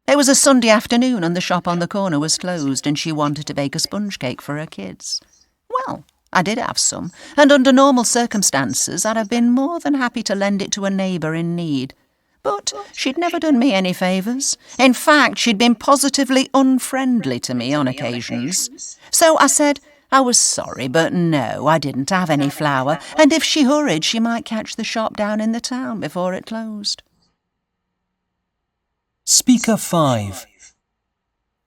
Speaker 9: It was a Sunday afternoon and the shop on the corner was closed and she wanted to bake a sponge cake for her kids. Well, I did have some, and under normal circumstances I'd have been more than happy to lend it to a neighbour in need. But she'd never done me any favours. In fact, she'd been positively unfriendly to me on occasions. So I said I was sorry, but no, I didn't have any flour, and if she hurried, she might catch the shop down in the town before it closed.
Speaker 5: Speaker 5.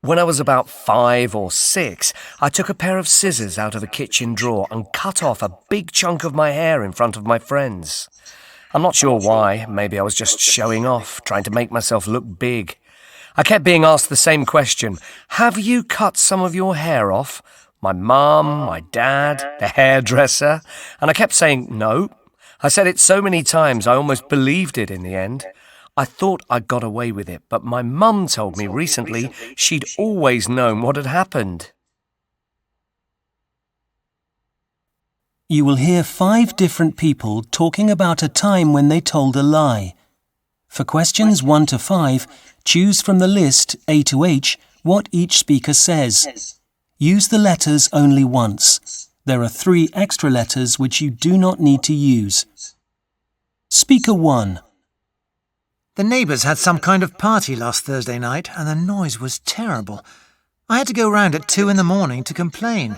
Speaker 10: When I was about 5 or 6, I took a pair of scissors out of a kitchen drawer and cut off a big chunk of my hair in front of my friends. I'm not sure why. Maybe I was just showing off, trying to make myself look big. I kept being asked the same question. Have you cut some of your hair off? My mum, my dad, the hairdresser. And I kept saying no. I said it so many times I almost believed it in the end. I thought I got away with it, but my mum told me recently she'd always known what had happened.
Speaker 5: You will hear 5 different people talking about a time when they told a lie. For questions 1 to 5, choose from the list A to H what each speaker says. Use the letters only once. There are 3 extra letters which you do not need to use. Speaker 1.
Speaker 6: The neighbours had some kind of party last Thursday night and the noise was terrible. I had to go round at 2 in the morning to complain.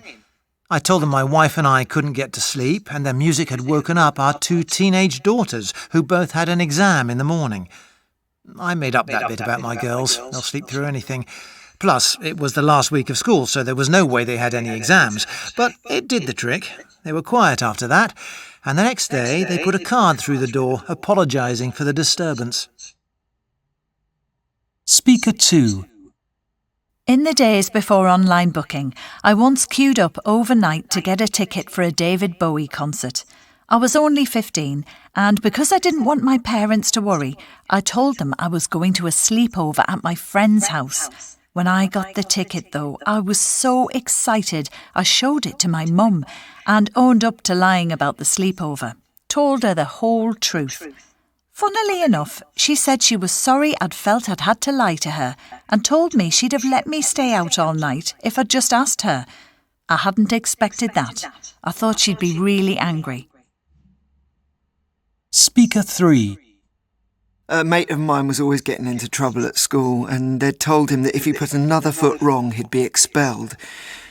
Speaker 6: I told them my wife and I couldn't get to sleep and their music had woken up our 2 teenage daughters who both had an exam in the morning. I made up that bit about my girls. They'll sleep through anything. Plus, it was the last week of school, so there was no way they had any exams. But it did the trick. They were quiet after that, and the next day they put a card through the door apologising for the disturbance.
Speaker 5: Speaker 2.
Speaker 7: In the days before online booking, I once queued up overnight to get a ticket for a David Bowie concert. I was only 15, and because I didn't want my parents to worry, I told them I was going to a sleepover at my friend's house. When I got the ticket, though, I was so excited I showed it to my mum and owned up to lying about the sleepover. Told her the whole truth. Funnily enough, she said she was sorry I'd felt I'd had to lie to her and told me she'd have let me stay out all night if I'd just asked her. I hadn't expected that. I thought she'd be really angry.
Speaker 5: Speaker 3.
Speaker 8: A mate of mine was always getting into trouble at school, and they'd told him that if he put another foot wrong, he'd be expelled.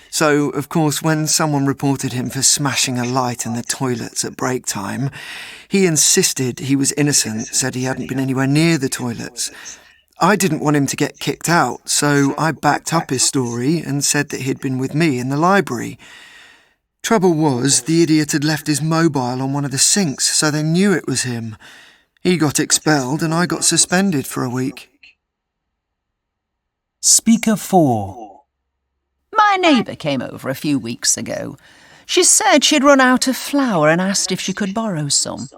Speaker 8: So, of course, when someone reported him for smashing a light in the toilets at break time, he insisted he was innocent, said he hadn't been anywhere near the toilets. I didn't want him to get kicked out, so I backed up his story and said that he'd been with me in the library. Trouble was, the idiot had left his mobile on one of the sinks, so they knew it was him. He got expelled and I got suspended for a week.
Speaker 5: Speaker 4.
Speaker 9: My neighbour came over a few weeks ago. She said she'd run out of flour and asked if she could borrow some.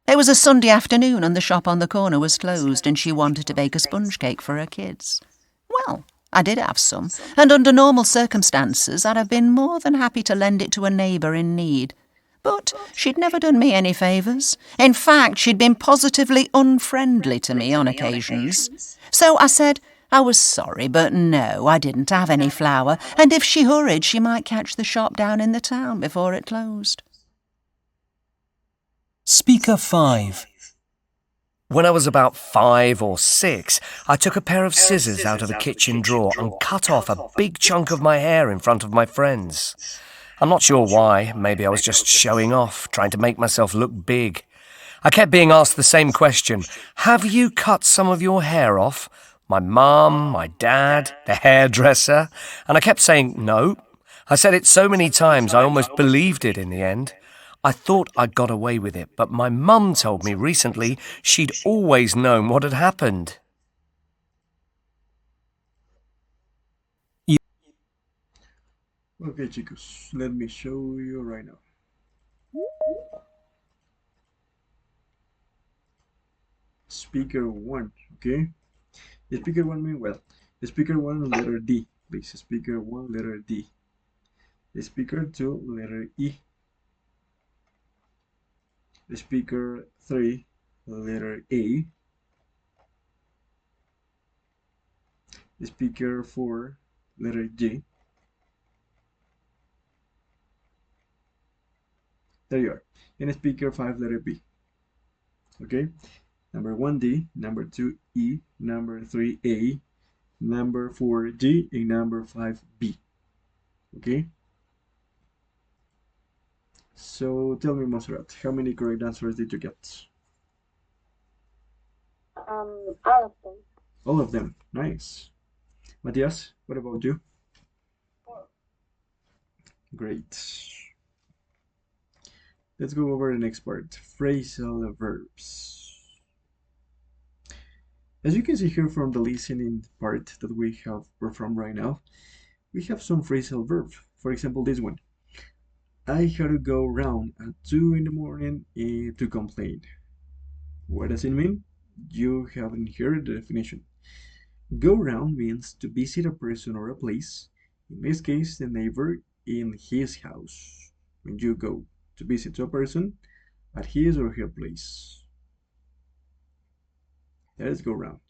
Speaker 9: It was a Sunday afternoon and the shop on the corner was closed and she wanted to bake a sponge cake for her kids. Well, I did have some, and under normal circumstances I'd have been more than happy to lend it to a neighbour in need. But she'd never done me any favours. In fact, she'd been positively unfriendly to me on occasions. So I said I was sorry, but no, I didn't have any flour, and if she hurried, she might catch the shop down in the town before it closed.
Speaker 5: Speaker 5.
Speaker 10: When I was about 5 or 6, I took a pair of scissors out of the kitchen drawer and cut off a big chunk of my hair in front of my friends. I'm not sure why. Maybe I was just showing off, trying to make myself look big. I kept being asked the same question. Have you cut some of your hair off? My mum, my dad, the hairdresser. And I kept saying no. I said it so many times I almost believed it in the end. I thought I'd got away with it, but my mum told me recently she'd always known what had happened.
Speaker 1: Okay, chicos, let me show you right now. Speaker 1, okay? The speaker 1 mean well. The speaker 1 letter D, please. Speaker 1 letter D. The speaker 2 letter E. The speaker 3 letter A. The speaker 4 letter G. There you are. And speaker 5 letter B. Okay? Number 1 D, number 2 E, number 3 A, number 4 G, and number 5 B. Okay? So tell me, Monserrat, how many correct answers did you get?
Speaker 3: All of them.
Speaker 1: All of them. Nice. Matthias, what about you?
Speaker 4: 4.
Speaker 1: Great. Let's go over the next part, phrasal verbs. As you can see here from the listening part that we have performed right now, we have some phrasal verbs. For example, this one. I had to go round at 2 in the morning to complain. What does it mean? You haven't heard the definition. Go round means to visit a person or a place, in this case the neighbor in his house. When you go to visit a person at his or her place. Let's go round.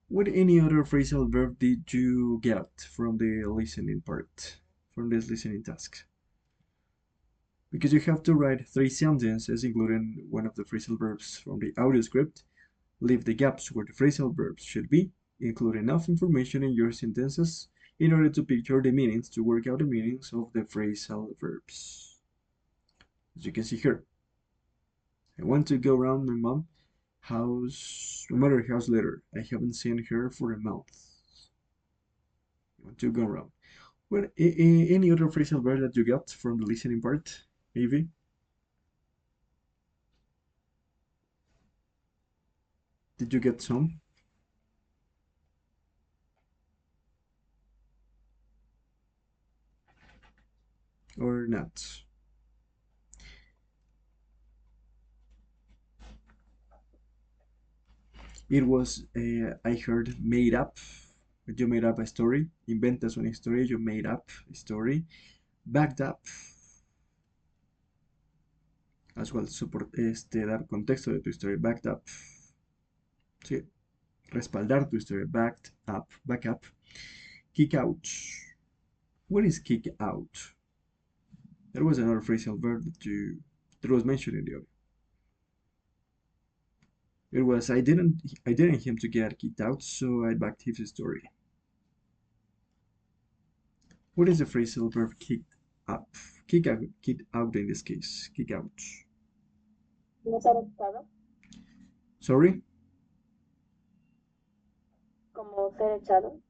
Speaker 1: What any other phrasal verb did you get from the listening part, from this listening task? Because you have to write 3 sentences, including one of the phrasal verbs from the audio script. Leave the gaps where the phrasal verbs should be. Include enough information in your sentences in order to picture the meanings to work out the meanings of the phrasal verbs. As you can see here, I want to go around my mom house, no matter house later. I haven't seen her for a month. I want to go around. Well, any other phrasal verb that you got from the listening part, maybe? Did you get some? Or not? It was, I heard, made up. You made up a story. Inventas una historia. You made up a story. Backed up. As well, dar contexto de tu historia. Backed up. Sí. Respaldar tu historia. Backed up. Back up. Kick out. What is kick out? There was another phrasal verb that was mentioned in the audio. It was I didn't him to get kicked out, so I backed his story. What is the phrasal verb kick up? Kick out in this case. Kick out.
Speaker 3: No ser echado,
Speaker 1: Sorry?
Speaker 3: como ser echado.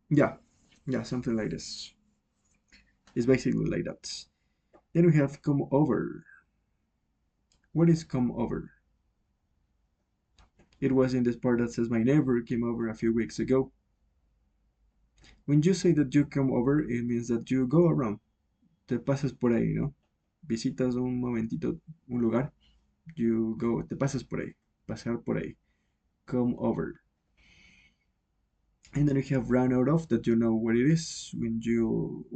Speaker 1: Yeah, something like this. It's basically like that. Then we have come over. What is come over? It was in this part that says my neighbor came over a few weeks ago. When you say that you come over, it means that you go around. Te pasas por ahí, ¿no? Visitas un momentito un lugar. You go, te pasas por ahí. Pasar por ahí. Come over. And then you have run out of, that you know what it is when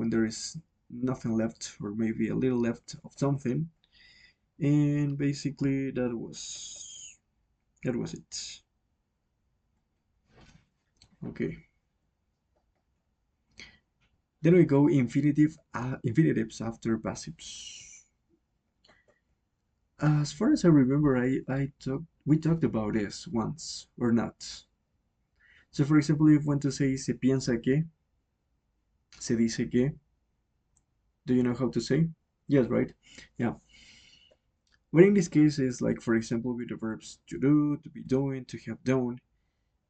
Speaker 1: there is nothing left, or maybe a little left of something. And basically that was it. Okay. Then we go infinitives after passives. As far as I remember, we talked about this once, or not. So for example, if you want to say se piensa que, se dice que, do you know how to say? Yes, right? Yeah. But in this case, it's like, for example, with the verbs to do, to be doing, to have done.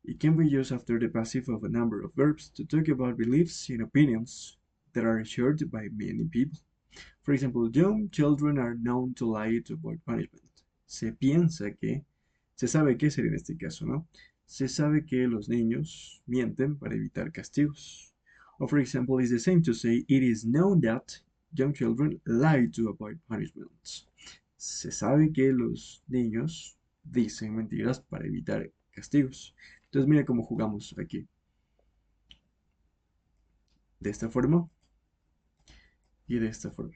Speaker 1: It can be used after the passive of a number of verbs to talk about beliefs and opinions that are shared by many people. For example, young children are known to lie to avoid punishment. Se piensa que, se sabe que sería en este caso, ¿no? Se sabe que los niños mienten para evitar castigos. Or for example, it's the same to say it is known that young children lie to avoid punishment. Se sabe que los niños dicen mentiras para evitar castigos. Entonces mira cómo jugamos aquí. De esta forma y de esta forma.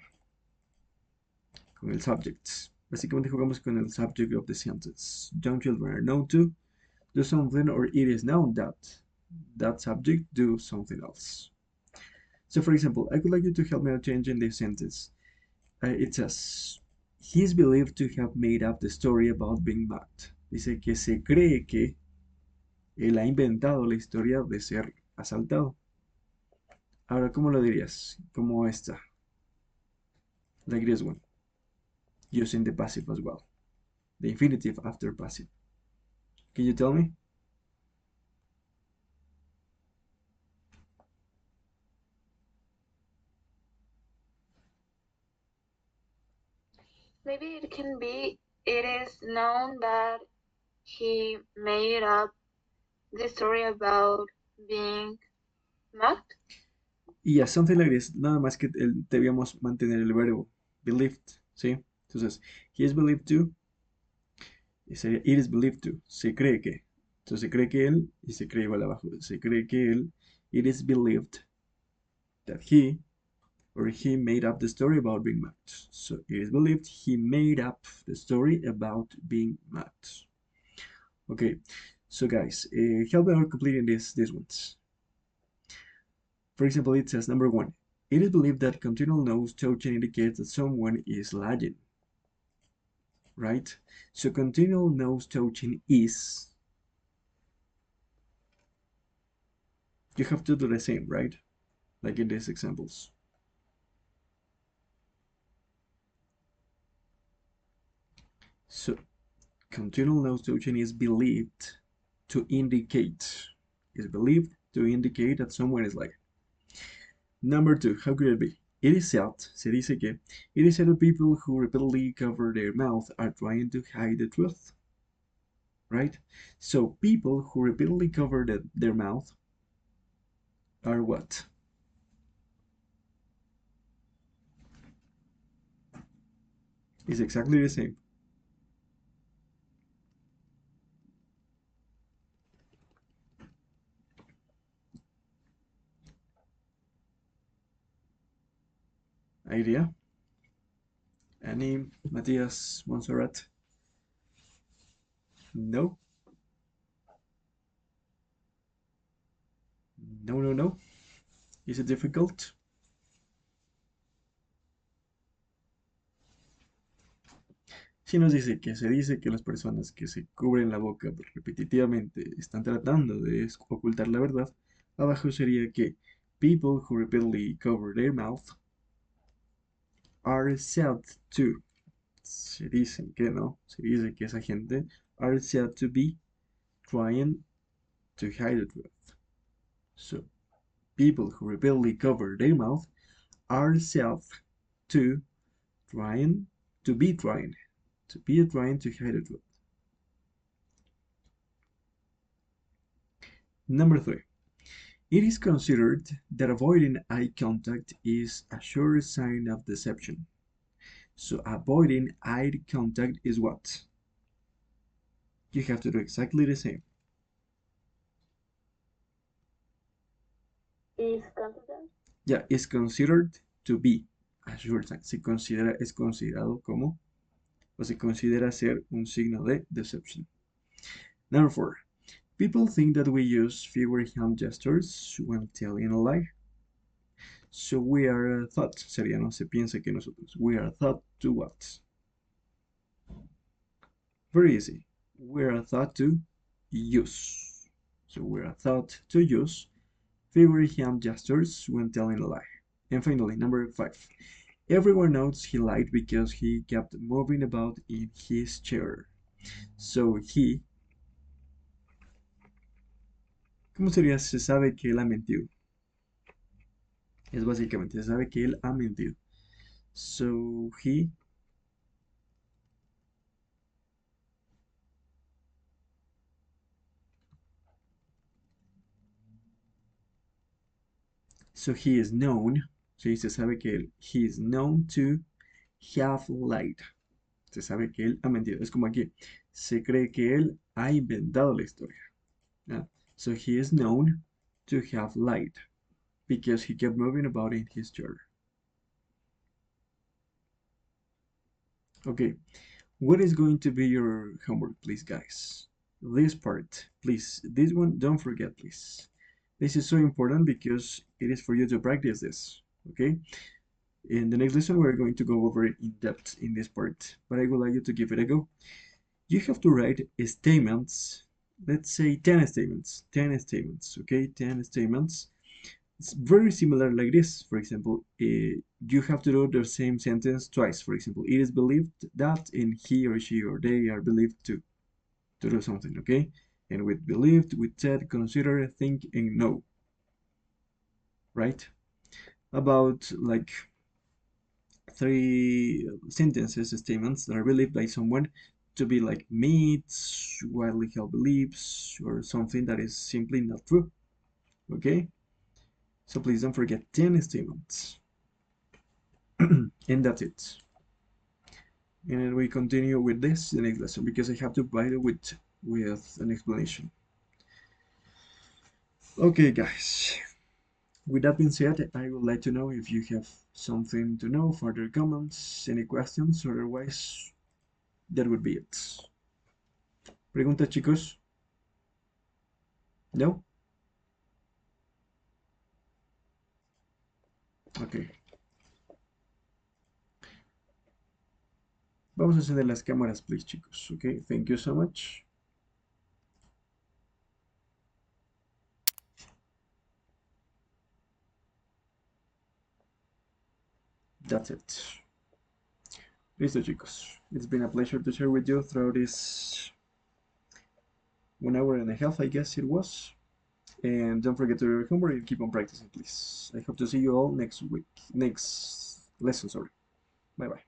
Speaker 1: Con el subject. Básicamente jugamos con el subject of the sentence. Young children are known to do something, or it is known that that subject do something else. So for example, I would like you to help me out changing this sentence. It says, he is believed to have made up the story about being mugged. Dice que se cree que él ha inventado la historia de ser asaltado. Ahora, ¿cómo lo dirías? Como esta. Like this one. Using the passive as well. The infinitive after passive. Can you tell me?
Speaker 2: Maybe it can be, it is known that he made up the story about being mugged.
Speaker 1: Yeah, something like this. Nada más que debíamos mantener el verbo believed, ¿sí? Entonces, he is believed to, y sería it is believed to, se cree que. Entonces se cree que él, y se cree igual abajo, se cree que él, it is believed that he or he made up the story about being mad. So it is believed he made up the story about being mad. Okay, so guys, help me out completing these ones. For example, it says number 1. It is believed that continual nose touching indicates that someone is lying. Right? So continual nose touching is... You have to do the same, right? Like in these examples. So continual nose touching is believed to indicate that someone is lying. Number 2, how could it be? It is said, se dice que, it is said that people who repeatedly cover their mouth are trying to hide the truth. Right? So people who repeatedly cover their mouth are what? It's exactly the same. Idea? Any? Matthias? Montserrat? No? No. Is it difficult? Si nos dice que las personas que se cubren la boca repetitivamente están tratando de ocultar la verdad, abajo sería que people who repeatedly cover their mouth are said to, se dice que esa gente are said to be trying to hide the truth. So, people who repeatedly cover their mouth are said to be trying to hide the truth. Number 3. It is considered that avoiding eye contact is a sure sign of deception. So avoiding eye contact is what? You have to do exactly the same.
Speaker 3: Is considered?
Speaker 1: Yeah, is considered to be a sure sign. Es considerado como, o se considera ser un signo de deception. Number 4. People think that we use figure-hand gestures when telling a lie. So we are thought, sería, no se piensa que nosotros. We are thought to what? Very easy. We are thought to use. So we are thought to use figure-hand gestures when telling a lie. And finally, number 5. Everyone knows he lied because he kept moving about in his chair. So he... ¿Cómo sería? Se sabe que él ha mentido. Es básicamente, se sabe que él ha mentido. So he is known. Sí, se sabe que él, he is known to have lied. Se sabe que él ha mentido. Es como aquí. Se cree que él ha inventado la historia. So he is known to have lied because he kept moving about in his chair. Okay, what is going to be your homework, please, guys? This part, please. This one, don't forget, please. This is so important because it is for you to practice this, okay? In the next lesson, we're going to go over it in depth in this part, but I would like you to give it a go. You have to write statements, let's say 10 statements, okay? 10 statements. It's very similar like this. For example, you have to do the same sentence twice. For example, it is believed that, and he or she or they are believed to do something, okay? And with believed, with said, consider, think, and know, right? About like 3 sentences, statements that are believed by someone to be like myths, widely held beliefs, or something that is simply not true, okay? So please don't forget 10 statements. And that's it. And then we continue with this the next lesson because I have to provide it with an explanation. Okay, guys. With that being said, I would like to know if you have something to know, further comments, any questions, otherwise that would be it. ¿Preguntas, chicos? No? Ok. Vamos a encender las cámaras, please, chicos. Ok, thank you so much. That's it. Listo, chicos. It's been a pleasure to share with you throughout this 1 hour and a half, I guess it was. And don't forget to do your homework and keep on practicing, please. I hope to see you all next week. Next lesson, sorry. Bye-bye.